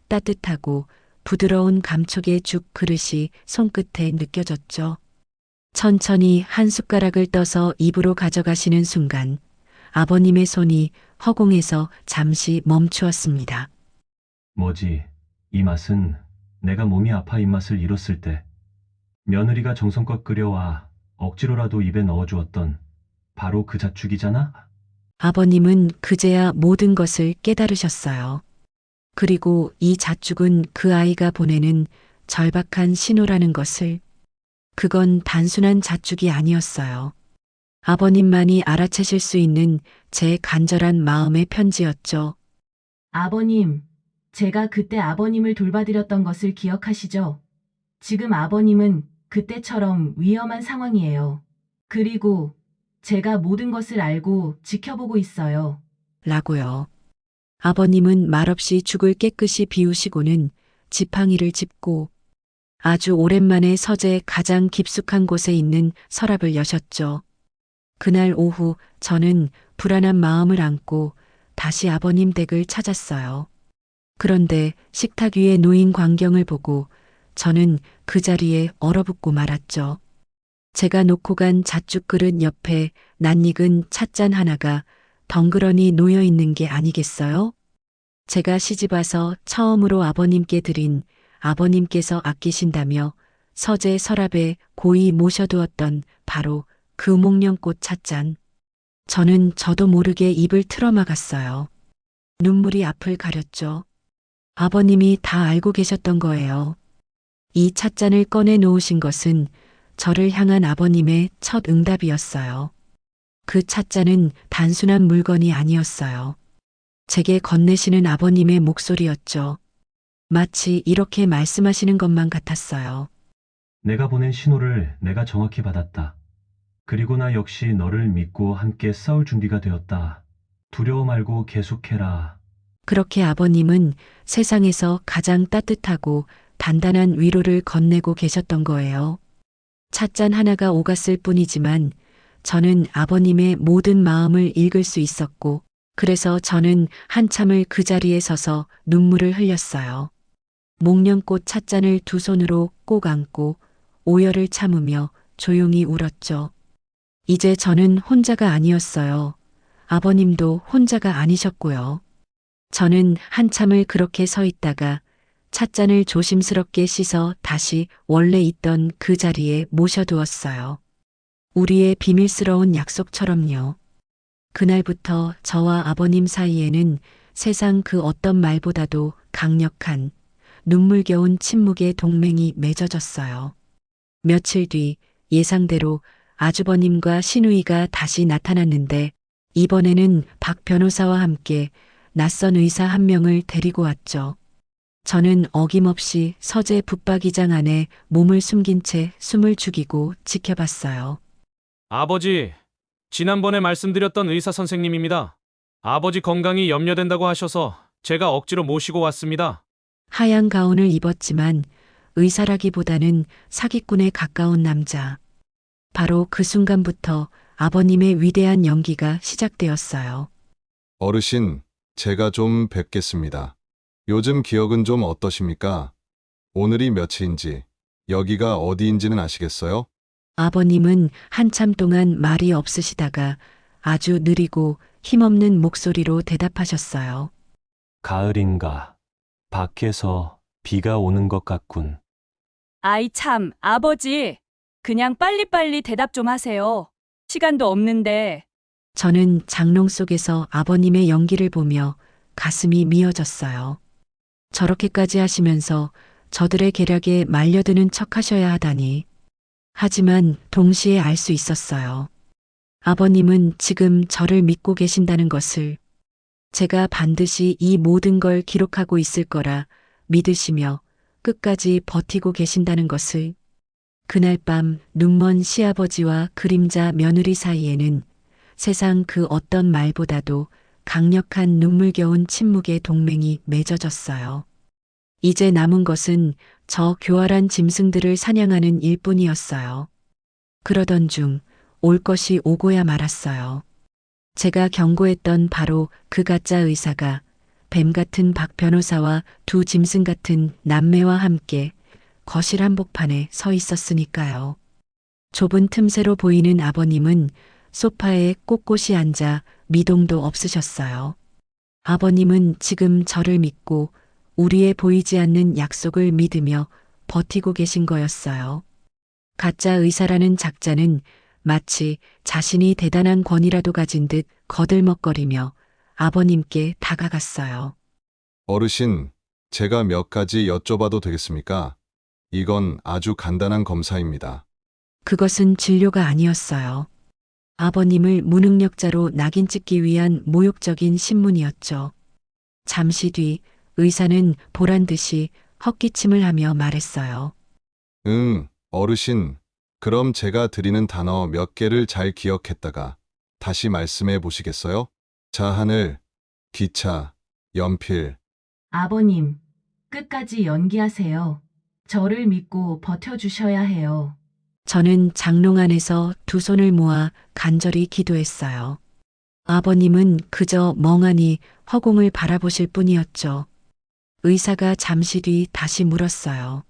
따뜻하고 부드러운 감촉의 죽 그릇이 손끝에 느껴졌죠. 천천히 한 숟가락을 떠서 입으로 가져가시는 순간 아버님의 손이 허공에서 잠시 멈추었습니다. 뭐지? 이 맛은 내가 몸이 아파 입맛을 잃었을 때 며느리가 정성껏 끓여와 억지로라도 입에 넣어주었던 바로 그 잣죽이잖아? 아버님은 그제야 모든 것을 깨달으셨어요. 그리고 이 잣죽은 그 아이가 보내는 절박한 신호라는 것을. 그건 단순한 잣죽이 아니었어요. 아버님만이 알아채실 수 있는 제 간절한 마음의 편지였죠. 아버님, 제가 그때 아버님을 돌봐드렸던 것을 기억하시죠? 지금 아버님은 그때처럼 위험한 상황이에요. 그리고 제가 모든 것을 알고 지켜보고 있어요. 라고요. 아버님은 말없이 죽을 깨끗이 비우시고는 지팡이를 짚고 아주 오랜만에 서재 가장 깊숙한 곳에 있는 서랍을 여셨죠. 그날 오후 저는 불안한 마음을 안고 다시 아버님 댁을 찾았어요. 그런데 식탁 위에 놓인 광경을 보고 저는 그 자리에 얼어붙고 말았죠. 제가 놓고 간 잣죽 그릇 옆에 낯익은 찻잔 하나가 덩그러니 놓여 있는 게 아니겠어요? 제가 시집와서 처음으로 아버님께 드린 아버님께서 아끼신다며 서재 서랍에 고이 모셔두었던 바로 그 목련꽃 찻잔. 저는 저도 모르게 입을 틀어막았어요. 눈물이 앞을 가렸죠. 아버님이 다 알고 계셨던 거예요. 이 찻잔을 꺼내 놓으신 것은 저를 향한 아버님의 첫 응답이었어요. 그 찻잔은 단순한 물건이 아니었어요. 제게 건네시는 아버님의 목소리였죠. 마치 이렇게 말씀하시는 것만 같았어요. 내가 보낸 신호를 내가 정확히 받았다. 그리고 나 역시 너를 믿고 함께 싸울 준비가 되었다. 두려워 말고 계속해라. 그렇게 아버님은 세상에서 가장 따뜻하고 단단한 위로를 건네고 계셨던 거예요. 찻잔 하나가 오갔을 뿐이지만 저는 아버님의 모든 마음을 읽을 수 있었고, 그래서 저는 한참을 그 자리에 서서 눈물을 흘렸어요. 목련꽃 찻잔을 두 손으로 꼭 안고 오열을 참으며 조용히 울었죠. 이제 저는 혼자가 아니었어요. 아버님도 혼자가 아니셨고요. 저는 한참을 그렇게 서 있다가 찻잔을 조심스럽게 씻어 다시 원래 있던 그 자리에 모셔두었어요. 우리의 비밀스러운 약속처럼요. 그날부터 저와 아버님 사이에는 세상 그 어떤 말보다도 강력한 눈물겨운 침묵의 동맹이 맺어졌어요. 며칠 뒤 예상대로 아주버님과 시누이가 다시 나타났는데 이번에는 박 변호사와 함께 낯선 의사 한 명을 데리고 왔죠. 저는 어김없이 서재 붙박이장 안에 몸을 숨긴 채 숨을 죽이고 지켜봤어요. 아버지, 지난번에 말씀드렸던 의사 선생님입니다. 아버지 건강이 염려된다고 하셔서 제가 억지로 모시고 왔습니다. 하얀 가운을 입었지만 의사라기보다는 사기꾼에 가까운 남자. 바로 그 순간부터 아버님의 위대한 연기가 시작되었어요. 어르신, 제가 좀 뵙겠습니다. 요즘 기억은 좀 어떠십니까? 오늘이 며칠인지, 여기가 어디인지는 아시겠어요? 아버님은 한참 동안 말이 없으시다가 아주 느리고 힘없는 목소리로 대답하셨어요. 가을인가? 밖에서 비가 오는 것 같군. 아이 참, 아버지. 그냥 빨리빨리 대답 좀 하세요. 시간도 없는데. 저는 장롱 속에서 아버님의 연기를 보며 가슴이 미어졌어요. 저렇게까지 하시면서 저들의 계략에 말려드는 척 하셔야 하다니. 하지만 동시에 알 수 있었어요. 아버님은 지금 저를 믿고 계신다는 것을. 제가 반드시 이 모든 걸 기록하고 있을 거라 믿으시며 끝까지 버티고 계신다는 것을. 그날 밤 눈먼 시아버지와 그림자 며느리 사이에는 세상 그 어떤 말보다도 강력한 눈물겨운 침묵의 동맹이 맺어졌어요. 이제 남은 것은 저 교활한 짐승들을 사냥하는 일뿐이었어요. 그러던 중 올 것이 오고야 말았어요. 제가 경고했던 바로 그 가짜 의사가 뱀 같은 박 변호사와 두 짐승 같은 남매와 함께 거실 한복판에 서 있었으니까요. 좁은 틈새로 보이는 아버님은 소파에 꼿꼿이 앉아 미동도 없으셨어요. 아버님은 지금 저를 믿고 우리의 보이지 않는 약속을 믿으며 버티고 계신 거였어요. 가짜 의사라는 작자는 마치 자신이 대단한 권위라도 가진 듯 거들먹거리며 아버님께 다가갔어요. 어르신, 제가 몇 가지 여쭤봐도 되겠습니까? 이건 아주 간단한 검사입니다. 그것은 진료가 아니었어요. 아버님을 무능력자로 낙인 찍기 위한 모욕적인 신문이었죠. 잠시 뒤 의사는 보란 듯이 헛기침을 하며 말했어요. 어르신, 그럼 제가 드리는 단어 몇 개를 잘 기억했다가 다시 말씀해 보시겠어요? 자, 하늘, 기차, 연필. 아버님, 끝까지 연기하세요. 저를 믿고 버텨주셔야 해요. 저는 장롱 안에서 두 손을 모아 간절히 기도했어요. 아버님은 그저 멍하니 허공을 바라보실 뿐이었죠. 의사가 잠시 뒤 다시 물었어요.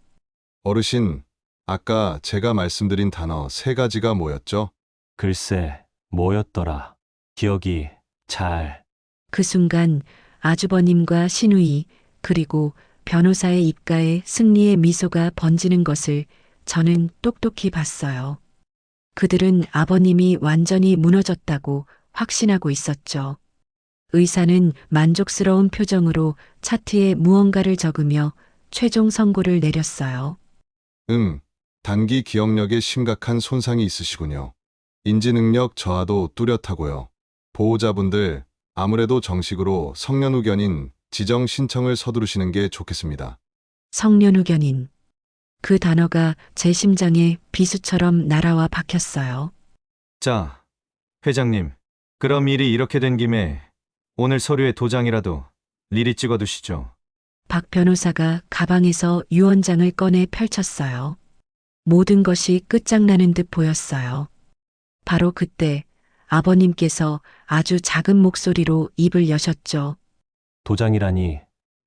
어르신, 아까 제가 말씀드린 단어 3가지가 뭐였죠? 글쎄, 뭐였더라. 기억이 잘. 그 순간 아주버님과 신우이 그리고 변호사의 입가에 승리의 미소가 번지는 것을 저는 똑똑히 봤어요. 그들은 아버님이 완전히 무너졌다고 확신하고 있었죠. 의사는 만족스러운 표정으로 차트에 무언가를 적으며 최종 선고를 내렸어요. 단기 기억력에 심각한 손상이 있으시군요. 인지능력 저하도 뚜렷하고요. 보호자분들, 아무래도 정식으로 성년후견인 지정 신청을 서두르시는 게 좋겠습니다. 성년후견인. 그 단어가 제 심장에 비수처럼 날아와 박혔어요. 자, 회장님. 그럼 일이 이렇게 된 김에 오늘 서류에 도장이라도 미리 찍어두시죠. 박 변호사가 가방에서 유언장을 꺼내 펼쳤어요. 모든 것이 끝장나는 듯 보였어요. 바로 그때 아버님께서 아주 작은 목소리로 입을 여셨죠. 도장이라니,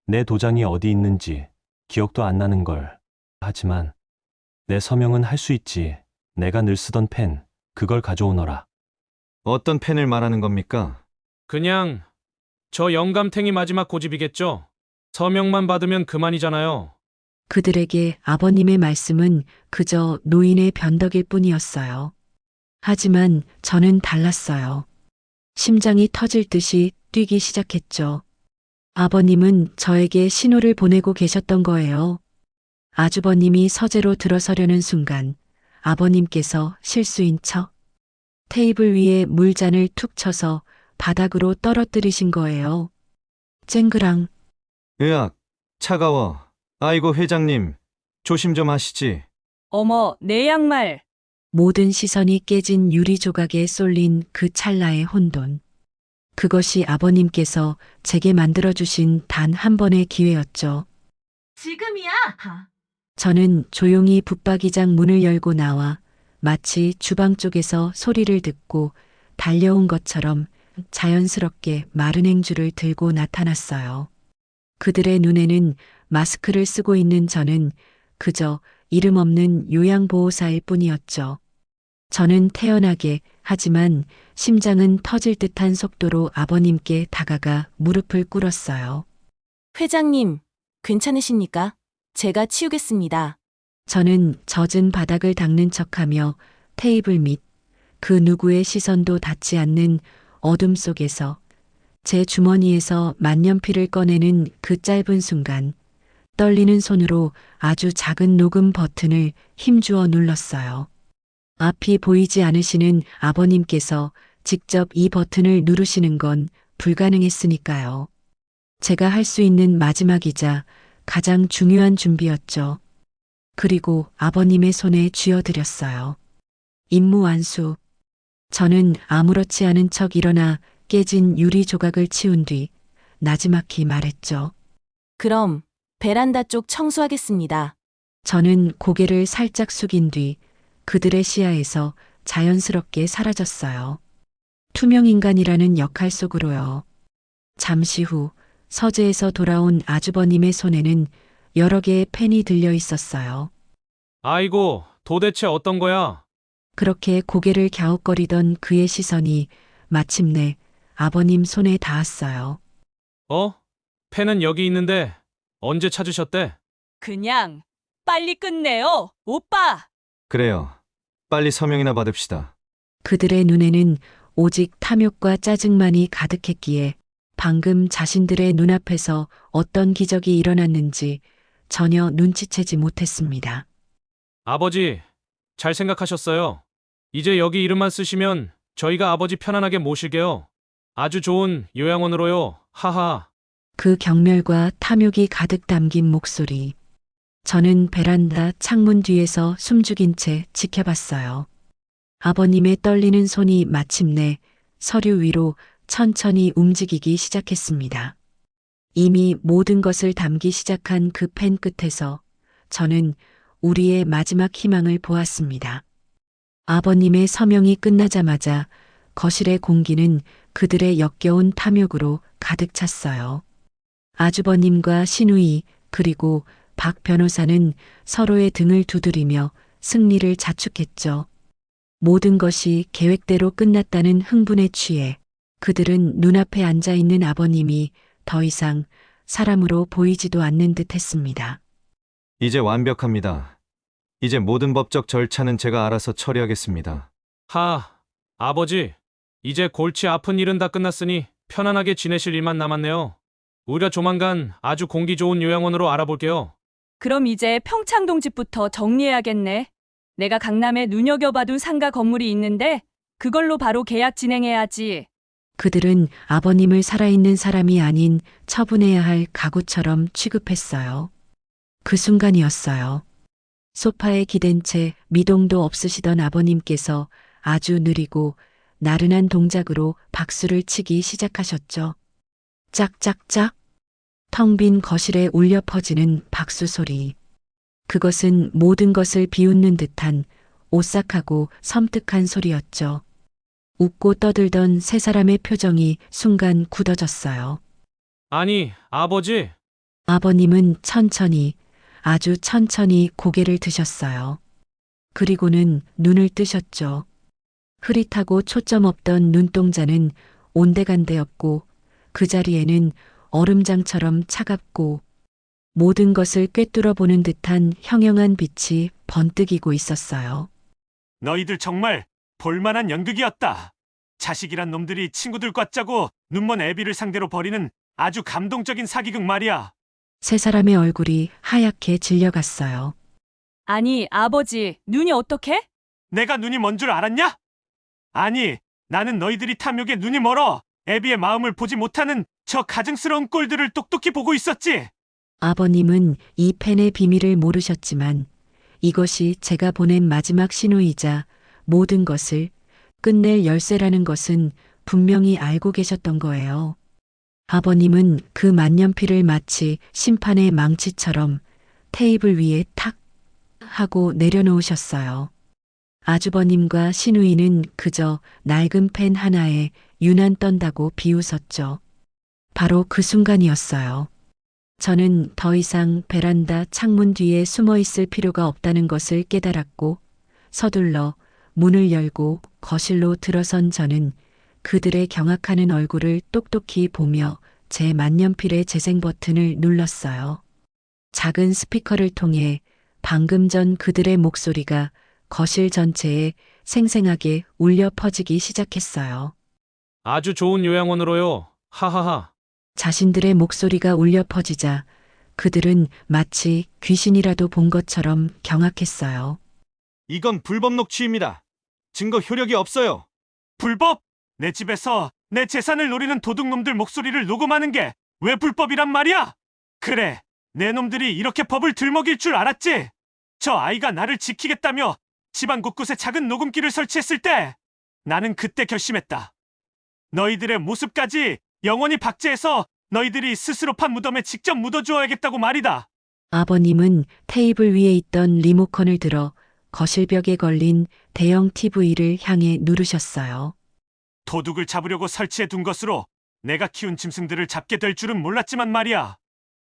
내 도장이 어디 있는지 기억도 안 나는 걸. 하지만 내 서명은 할 수 있지. 내가 늘 쓰던 펜, 그걸 가져오너라. 어떤 펜을 말하는 겁니까? 그냥 저 영감탱이 마지막 고집이겠죠? 서명만 받으면 그만이잖아요. 그들에게 아버님의 말씀은 그저 노인의 변덕일 뿐이었어요. 하지만 저는 달랐어요. 심장이 터질 듯이 뛰기 시작했죠. 아버님은 저에게 신호를 보내고 계셨던 거예요. 아주버님이 서재로 들어서려는 순간 아버님께서 실수인 척 테이블 위에 물잔을 툭 쳐서 바닥으로 떨어뜨리신 거예요. 쨍그랑. 으악, 차가워. 아이고 회장님, 조심 좀 하시지. 어머, 내 양말. 모든 시선이 깨진 유리 조각에 쏠린 그 찰나의 혼돈. 그것이 아버님께서 제게 만들어주신 단 한 번의 기회였죠. 지금이야! 저는 조용히 붙박이장 문을 열고 나와 마치 주방 쪽에서 소리를 듣고 달려온 것처럼 자연스럽게 마른 행주를 들고 나타났어요. 그들의 눈에는 마스크를 쓰고 있는 저는 그저 이름 없는 요양보호사일 뿐이었죠. 저는 태연하게 하지만 심장은 터질 듯한 속도로 아버님께 다가가 무릎을 꿇었어요. 회장님, 괜찮으십니까? 제가 치우겠습니다. 저는 젖은 바닥을 닦는 척하며 테이블 밑 그 누구의 시선도 닿지 않는 어둠 속에서 제 주머니에서 만년필을 꺼내는 그 짧은 순간 떨리는 손으로 아주 작은 녹음 버튼을 힘주어 눌렀어요. 앞이 보이지 않으시는 아버님께서 직접 이 버튼을 누르시는 건 불가능했으니까요. 제가 할 수 있는 마지막이자 가장 중요한 준비였죠. 그리고 아버님의 손에 쥐어드렸어요. 임무 완수. 저는 아무렇지 않은 척 일어나 깨진 유리 조각을 치운 뒤 나지막히 말했죠. 그럼 베란다 쪽 청소하겠습니다. 저는 고개를 살짝 숙인 뒤 그들의 시야에서 자연스럽게 사라졌어요. 투명인간이라는 역할 속으로요. 잠시 후 서재에서 돌아온 아주버님의 손에는 여러 개의 펜이 들려 있었어요. 아이고, 도대체 어떤 거야? 그렇게 고개를 갸웃거리던 그의 시선이 마침내 아버님 손에 닿았어요. 어? 펜은 여기 있는데 언제 찾으셨대? 그냥 빨리 끝내요, 오빠. 그래요. 빨리 서명이나 받읍시다. 그들의 눈에는 오직 탐욕과 짜증만이 가득했기에 방금 자신들의 눈앞에서 어떤 기적이 일어났는지 전혀 눈치채지 못했습니다. 아버지, 잘 생각하셨어요. 이제 여기 이름만 쓰시면 저희가 아버지 편안하게 모실게요. 아주 좋은 요양원으로요. 하하. 그 경멸과 탐욕이 가득 담긴 목소리. 저는 베란다 창문 뒤에서 숨죽인 채 지켜봤어요. 아버님의 떨리는 손이 마침내 서류 위로 천천히 움직이기 시작했습니다. 이미 모든 것을 담기 시작한 그 펜 끝에서 저는 우리의 마지막 희망을 보았습니다. 아버님의 서명이 끝나자마자 거실의 공기는 그들의 역겨운 탐욕으로 가득 찼어요. 아주버님과 시누이 그리고 박 변호사는 서로의 등을 두드리며 승리를 자축했죠. 모든 것이 계획대로 끝났다는 흥분에 취해 그들은 눈앞에 앉아 있는 아버님이 더 이상 사람으로 보이지도 않는 듯 했습니다. 이제 완벽합니다. 이제 모든 법적 절차는 제가 알아서 처리하겠습니다. 아버지. 이제 골치 아픈 일은 다 끝났으니 편안하게 지내실 일만 남았네요. 우리가 조만간 아주 공기 좋은 요양원으로 알아볼게요. 그럼 이제 평창동 집부터 정리해야겠네. 내가 강남에 눈여겨봐둔 상가 건물이 있는데 그걸로 바로 계약 진행해야지. 그들은 아버님을 살아있는 사람이 아닌 처분해야 할 가구처럼 취급했어요. 그 순간이었어요. 소파에 기댄 채 미동도 없으시던 아버님께서 아주 느리고 나른한 동작으로 박수를 치기 시작하셨죠. 짝짝짝. 텅 빈 거실에 울려 퍼지는 박수 소리. 그것은 모든 것을 비웃는 듯한 오싹하고 섬뜩한 소리였죠. 웃고 떠들던 세 사람의 표정이 순간 굳어졌어요. 아니, 아버지. 아버님은 천천히, 아주 천천히 고개를 드셨어요. 그리고는 눈을 뜨셨죠. 흐릿하고 초점 없던 눈동자는 온데간데였고 그 자리에는 얼음장처럼 차갑고 모든 것을 꿰뚫어 보는 듯한 형형한 빛이 번뜩이고 있었어요. 너희들 정말 볼만한 연극이었다. 자식이란 놈들이 친구들과 짜고 눈먼 애비를 상대로 벌이는 아주 감동적인 사기극 말이야. 세 사람의 얼굴이 하얗게 질려갔어요. 아니, 아버지, 눈이 어떡해? 내가 눈이 먼 줄 알았냐? 아니, 나는 너희들이 탐욕에 눈이 멀어 애비의 마음을 보지 못하는 저 가증스러운 꼴들을 똑똑히 보고 있었지. 아버님은 이 펜의 비밀을 모르셨지만 이것이 제가 보낸 마지막 신호이자 모든 것을 끝낼 열쇠라는 것은 분명히 알고 계셨던 거예요. 아버님은 그 만년필을 마치 심판의 망치처럼 테이블 위에 탁 하고 내려놓으셨어요. 아주버님과 시누이는 그저 낡은 펜 하나에 유난 떤다고 비웃었죠. 바로 그 순간이었어요. 저는 더 이상 베란다 창문 뒤에 숨어 있을 필요가 없다는 것을 깨달았고 서둘러 문을 열고 거실로 들어선 저는 그들의 경악하는 얼굴을 똑똑히 보며 제 만년필의 재생 버튼을 눌렀어요. 작은 스피커를 통해 방금 전 그들의 목소리가 거실 전체에 생생하게 울려 퍼지기 시작했어요. 아주 좋은 요양원으로요. 하하하. 자신들의 목소리가 울려 퍼지자 그들은 마치 귀신이라도 본 것처럼 경악했어요. 이건 불법 녹취입니다. 증거 효력이 없어요. 불법? 내 집에서 내 재산을 노리는 도둑놈들 목소리를 녹음하는 게 왜 불법이란 말이야? 그래, 내 놈들이 이렇게 법을 들먹일 줄 알았지? 저 아이가 나를 지키겠다며 집안 곳곳에 작은 녹음기를 설치했을 때 나는 그때 결심했다. 너희들의 모습까지 영원히 박제해서 너희들이 스스로 판 무덤에 직접 묻어주어야겠다고 말이다. 아버님은 테이블 위에 있던 리모컨을 들어 거실벽에 걸린 대형 TV를 향해 누르셨어요. 도둑을 잡으려고 설치해 둔 것으로 내가 키운 짐승들을 잡게 될 줄은 몰랐지만 말이야.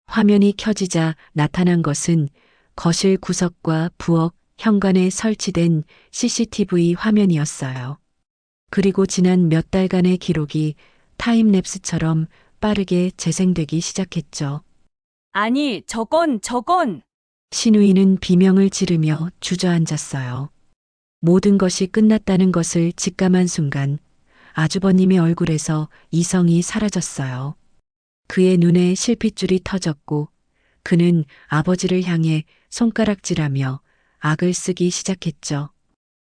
화면이 켜지자 나타난 것은 거실 구석과 부엌 현관에 설치된 CCTV 화면이었어요. 그리고 지난 몇 달간의 기록이 타임랩스처럼 빠르게 재생되기 시작했죠. 아니, 저건. 신우이는 비명을 지르며 주저앉았어요. 모든 것이 끝났다는 것을 직감한 순간 아주버님의 얼굴에서 이성이 사라졌어요. 그의 눈에 실핏줄이 터졌고 그는 아버지를 향해 손가락질하며 악을 쓰기 시작했죠.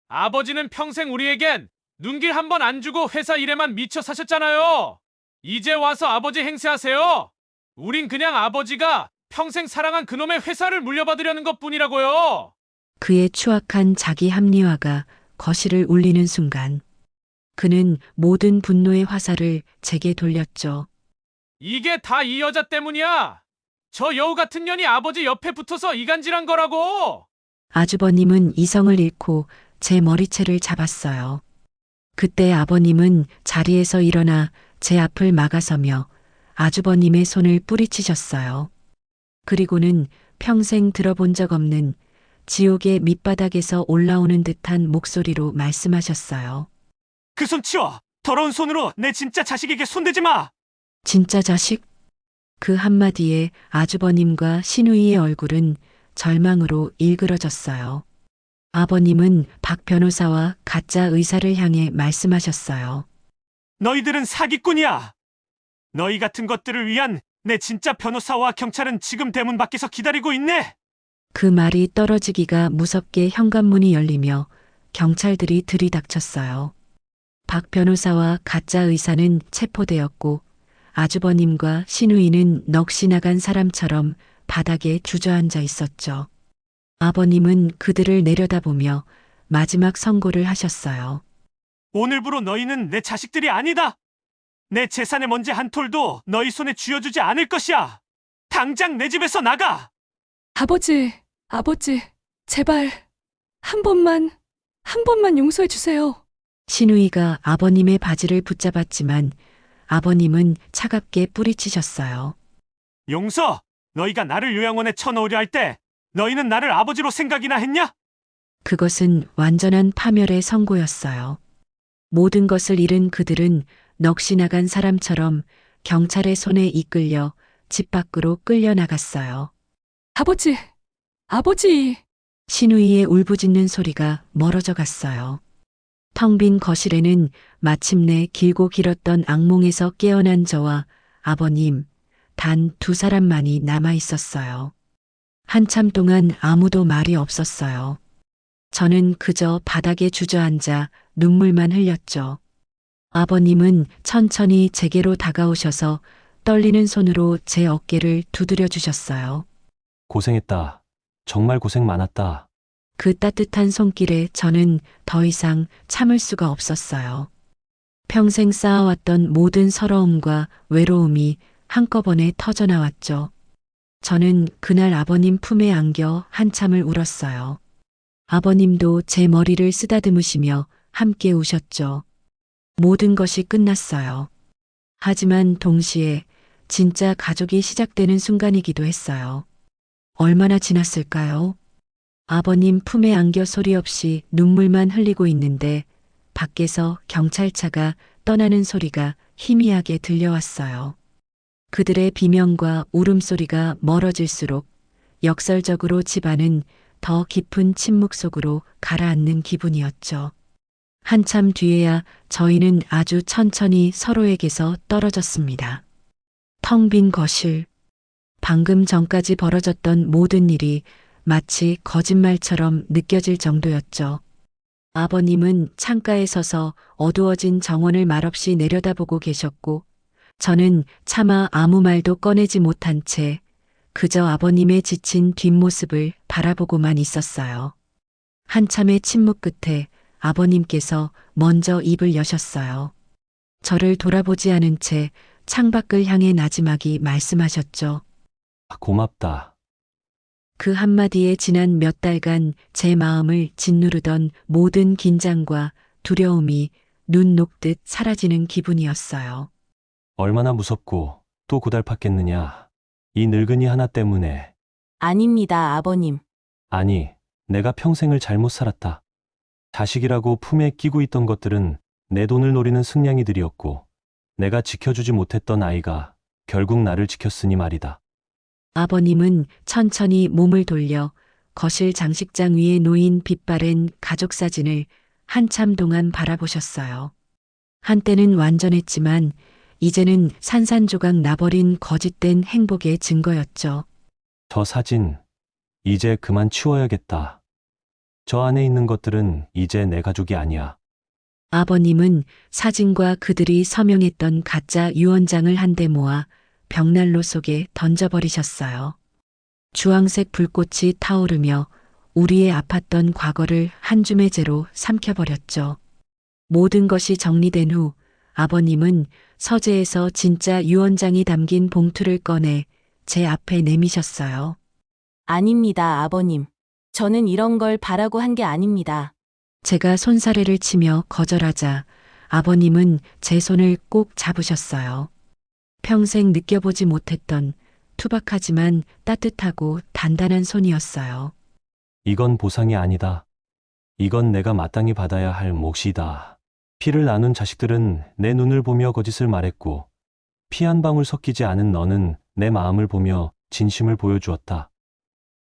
아버지는 평생 우리에겐 눈길 한 번 안 주고 회사 일에만 미쳐 사셨잖아요. 이제 와서 아버지 행세하세요. 우린 그냥 아버지가 평생 사랑한 그놈의 회사를 물려받으려는 것뿐이라고요. 그의 추악한 자기 합리화가 거실을 울리는 순간 그는 모든 분노의 화살을 제게 돌렸죠. 이게 다 이 여자 때문이야. 저 여우 같은 년이 아버지 옆에 붙어서 이간질한 거라고. 아주버님은 이성을 잃고 제 머리채를 잡았어요. 그때 아버님은 자리에서 일어나 제 앞을 막아서며 아주버님의 손을 뿌리치셨어요. 그리고는 평생 들어본 적 없는 지옥의 밑바닥에서 올라오는 듯한 목소리로 말씀하셨어요. 그 손 치워! 더러운 손으로 내 진짜 자식에게 손대지 마! 진짜 자식? 그 한마디에 아주버님과 신우이의 얼굴은 절망으로 일그러졌어요. 아버님은 박 변호사와 가짜 의사를 향해 말씀하셨어요. 너희들은 사기꾼이야! 너희 같은 것들을 위한 내 진짜 변호사와 경찰은 지금 대문 밖에서 기다리고 있네! 그 말이 떨어지기가 무섭게 현관문이 열리며 경찰들이 들이닥쳤어요. 박 변호사와 가짜 의사는 체포되었고 아주버님과 신우이는 넋이 나간 사람처럼 바닥에 주저앉아 있었죠. 아버님은 그들을 내려다보며 마지막 선고를 하셨어요. 오늘부로 너희는 내 자식들이 아니다! 내 재산의 먼지 한 톨도 너희 손에 쥐어주지 않을 것이야! 당장 내 집에서 나가! 아버지, 제발 한 번만 용서해 주세요. 신우이가 아버님의 바지를 붙잡았지만 아버님은 차갑게 뿌리치셨어요. 용서! 너희가 나를 요양원에 쳐넣으려 할 때 너희는 나를 아버지로 생각이나 했냐? 그것은 완전한 파멸의 선고였어요. 모든 것을 잃은 그들은 넋이 나간 사람처럼 경찰의 손에 이끌려 집 밖으로 끌려나갔어요. 아버지. 신우이의 울부짖는 소리가 멀어져 갔어요. 텅 빈 거실에는 마침내 길고 길었던 악몽에서 깨어난 저와 아버님, 단 두 사람만이 남아 있었어요. 한참 동안 아무도 말이 없었어요. 저는 그저 바닥에 주저앉아 눈물만 흘렸죠. 아버님은 천천히 제게로 다가오셔서 떨리는 손으로 제 어깨를 두드려 주셨어요. 고생했다. 정말 고생 많았다. 그 따뜻한 손길에 저는 더 이상 참을 수가 없었어요. 평생 쌓아왔던 모든 서러움과 외로움이 한꺼번에 터져나왔죠. 저는 그날 아버님 품에 안겨 한참을 울었어요. 아버님도 제 머리를 쓰다듬으시며 함께 우셨죠. 모든 것이 끝났어요. 하지만 동시에 진짜 가족이 시작되는 순간이기도 했어요. 얼마나 지났을까요? 아버님 품에 안겨 소리 없이 눈물만 흘리고 있는데 밖에서 경찰차가 떠나는 소리가 희미하게 들려왔어요. 그들의 비명과 울음소리가 멀어질수록 역설적으로 집안은 더 깊은 침묵 속으로 가라앉는 기분이었죠. 한참 뒤에야 저희는 아주 천천히 서로에게서 떨어졌습니다. 텅 빈 거실, 방금 전까지 벌어졌던 모든 일이 마치 거짓말처럼 느껴질 정도였죠. 아버님은 창가에 서서 어두워진 정원을 말없이 내려다보고 계셨고, 저는 차마 아무 말도 꺼내지 못한 채 그저 아버님의 지친 뒷모습을 바라보고만 있었어요. 한참의 침묵 끝에 아버님께서 먼저 입을 여셨어요. 저를 돌아보지 않은 채 창밖을 향해 나지막이 말씀하셨죠. 고맙다. 그 한마디에 지난 몇 달간 제 마음을 짓누르던 모든 긴장과 두려움이 눈 녹듯 사라지는 기분이었어요. 얼마나 무섭고 또 고달팠겠느냐. 이 늙은이 하나 때문에. 아닙니다, 아버님. 아니, 내가 평생을 잘못 살았다. 자식이라고 품에 끼고 있던 것들은 내 돈을 노리는 승냥이들이었고, 내가 지켜주지 못했던 아이가 결국 나를 지켰으니 말이다. 아버님은 천천히 몸을 돌려 거실 장식장 위에 놓인 빛바랜 가족 사진을 한참 동안 바라보셨어요. 한때는 완전했지만 이제는 산산조각 나버린 거짓된 행복의 증거였죠. 저 사진, 이제 그만 치워야겠다. 저 안에 있는 것들은 이제 내 가족이 아니야. 아버님은 사진과 그들이 서명했던 가짜 유언장을 한데 모아 벽난로 속에 던져버리셨어요. 주황색 불꽃이 타오르며 우리의 아팠던 과거를 한 줌의 재로 삼켜버렸죠. 모든 것이 정리된 후 아버님은 서재에서 진짜 유언장이 담긴 봉투를 꺼내 제 앞에 내미셨어요. 아닙니다, 아버님. 저는 이런 걸 바라고 한 게 아닙니다. 제가 손사래를 치며 거절하자 아버님은 제 손을 꼭 잡으셨어요. 평생 느껴보지 못했던 투박하지만 따뜻하고 단단한 손이었어요. 이건 보상이 아니다. 이건 내가 마땅히 받아야 할 몫이다. 피를 나눈 자식들은 내 눈을 보며 거짓을 말했고, 피 한 방울 섞이지 않은 너는 내 마음을 보며 진심을 보여주었다.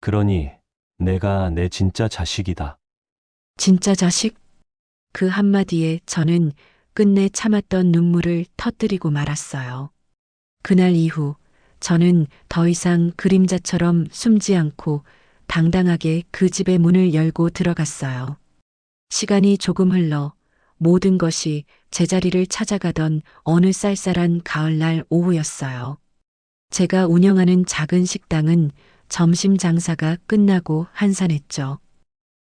그러니 내가 내 진짜 자식이다. 진짜 자식? 그 한마디에 저는 끝내 참았던 눈물을 터뜨리고 말았어요. 그날 이후 저는 더 이상 그림자처럼 숨지 않고 당당하게 그 집의 문을 열고 들어갔어요. 시간이 조금 흘러 모든 것이 제자리를 찾아가던 어느 쌀쌀한 가을날 오후였어요. 제가 운영하는 작은 식당은 점심 장사가 끝나고 한산했죠.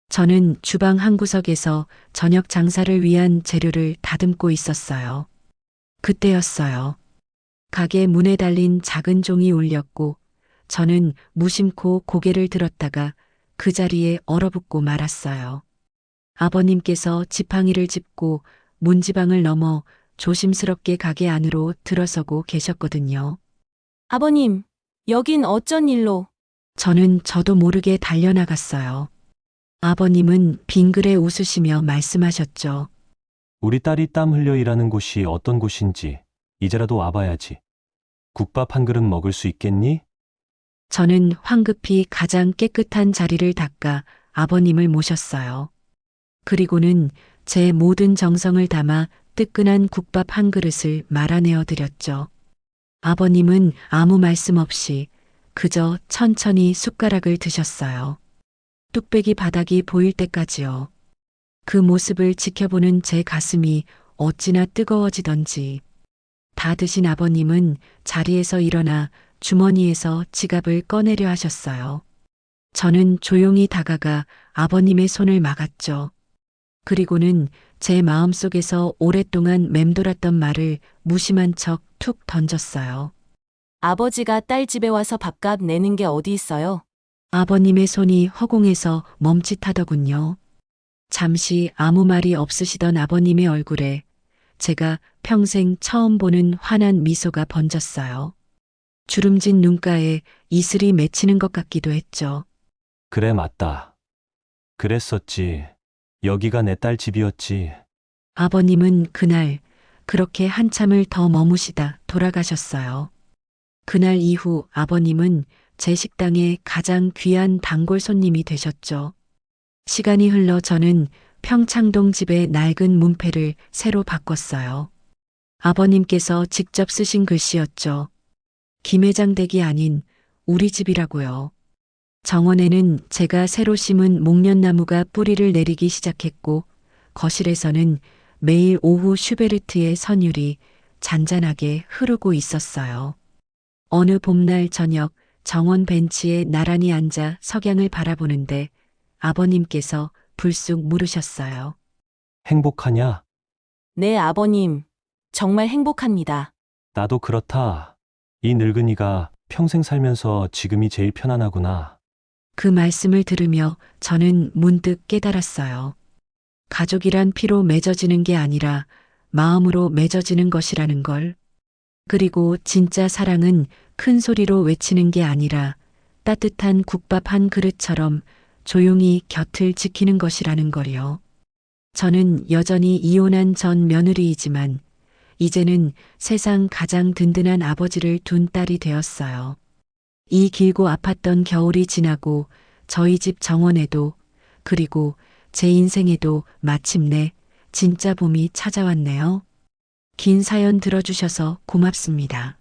저는 주방 한 구석에서 저녁 장사를 위한 재료를 다듬고 있었어요. 그때였어요. 가게 문에 달린 작은 종이 울렸고 저는 무심코 고개를 들었다가 그 자리에 얼어붙고 말았어요. 아버님께서 지팡이를 짚고 문지방을 넘어 조심스럽게 가게 안으로 들어서고 계셨거든요. 아버님, 여긴 어쩐 일로? 저는 저도 모르게 달려나갔어요. 아버님은 빙그레 웃으시며 말씀하셨죠. 우리 딸이 땀 흘려 일하는 곳이 어떤 곳인지 이제라도 와봐야지. 국밥 한 그릇 먹을 수 있겠니? 저는 황급히 가장 깨끗한 자리를 닦아 아버님을 모셨어요. 그리고는 제 모든 정성을 담아 뜨끈한 국밥 한 그릇을 말아내어 드렸죠. 아버님은 아무 말씀 없이 그저 천천히 숟가락을 드셨어요. 뚝배기 바닥이 보일 때까지요. 그 모습을 지켜보는 제 가슴이 어찌나 뜨거워지던지. 다 드신 아버님은 자리에서 일어나 주머니에서 지갑을 꺼내려 하셨어요. 저는 조용히 다가가 아버님의 손을 막았죠. 그리고는 제 마음속에서 오랫동안 맴돌았던 말을 무심한 척 툭 던졌어요. 아버지가 딸 집에 와서 밥값 내는 게 어디 있어요? 아버님의 손이 허공에서 멈칫하더군요. 잠시 아무 말이 없으시던 아버님의 얼굴에 제가 평생 처음 보는 환한 미소가 번졌어요. 주름진 눈가에 이슬이 맺히는 것 같기도 했죠. 그래, 맞다. 그랬었지. 여기가 내 딸 집이었지. 아버님은 그날 그렇게 한참을 더 머무시다 돌아가셨어요. 그날 이후 아버님은 제 식당의 가장 귀한 단골 손님이 되셨죠. 시간이 흘러 저는 평창동 집의 낡은 문패를 새로 바꿨어요. 아버님께서 직접 쓰신 글씨였죠. 김회장 댁이 아닌 우리 집이라고요. 정원에는 제가 새로 심은 목련나무가 뿌리를 내리기 시작했고 거실에서는 매일 오후 슈베르트의 선율이 잔잔하게 흐르고 있었어요. 어느 봄날 저녁 정원 벤치에 나란히 앉아 석양을 바라보는데 아버님께서 불쑥 물으셨어요. 행복하냐? 네, 아버님. 정말 행복합니다. 나도 그렇다. 이 늙은이가 평생 살면서 지금이 제일 편안하구나. 그 말씀을 들으며 저는 문득 깨달았어요. 가족이란 피로 맺어지는 게 아니라 마음으로 맺어지는 것이라는 걸. 그리고 진짜 사랑은 큰 소리로 외치는 게 아니라 따뜻한 국밥 한 그릇처럼 조용히 곁을 지키는 것이라는 걸요. 저는 여전히 이혼한 전 며느리이지만 이제는 세상 가장 든든한 아버지를 둔 딸이 되었어요. 이 길고 아팠던 겨울이 지나고 저희 집 정원에도 그리고 제 인생에도 마침내 진짜 봄이 찾아왔네요. 긴 사연 들어주셔서 고맙습니다.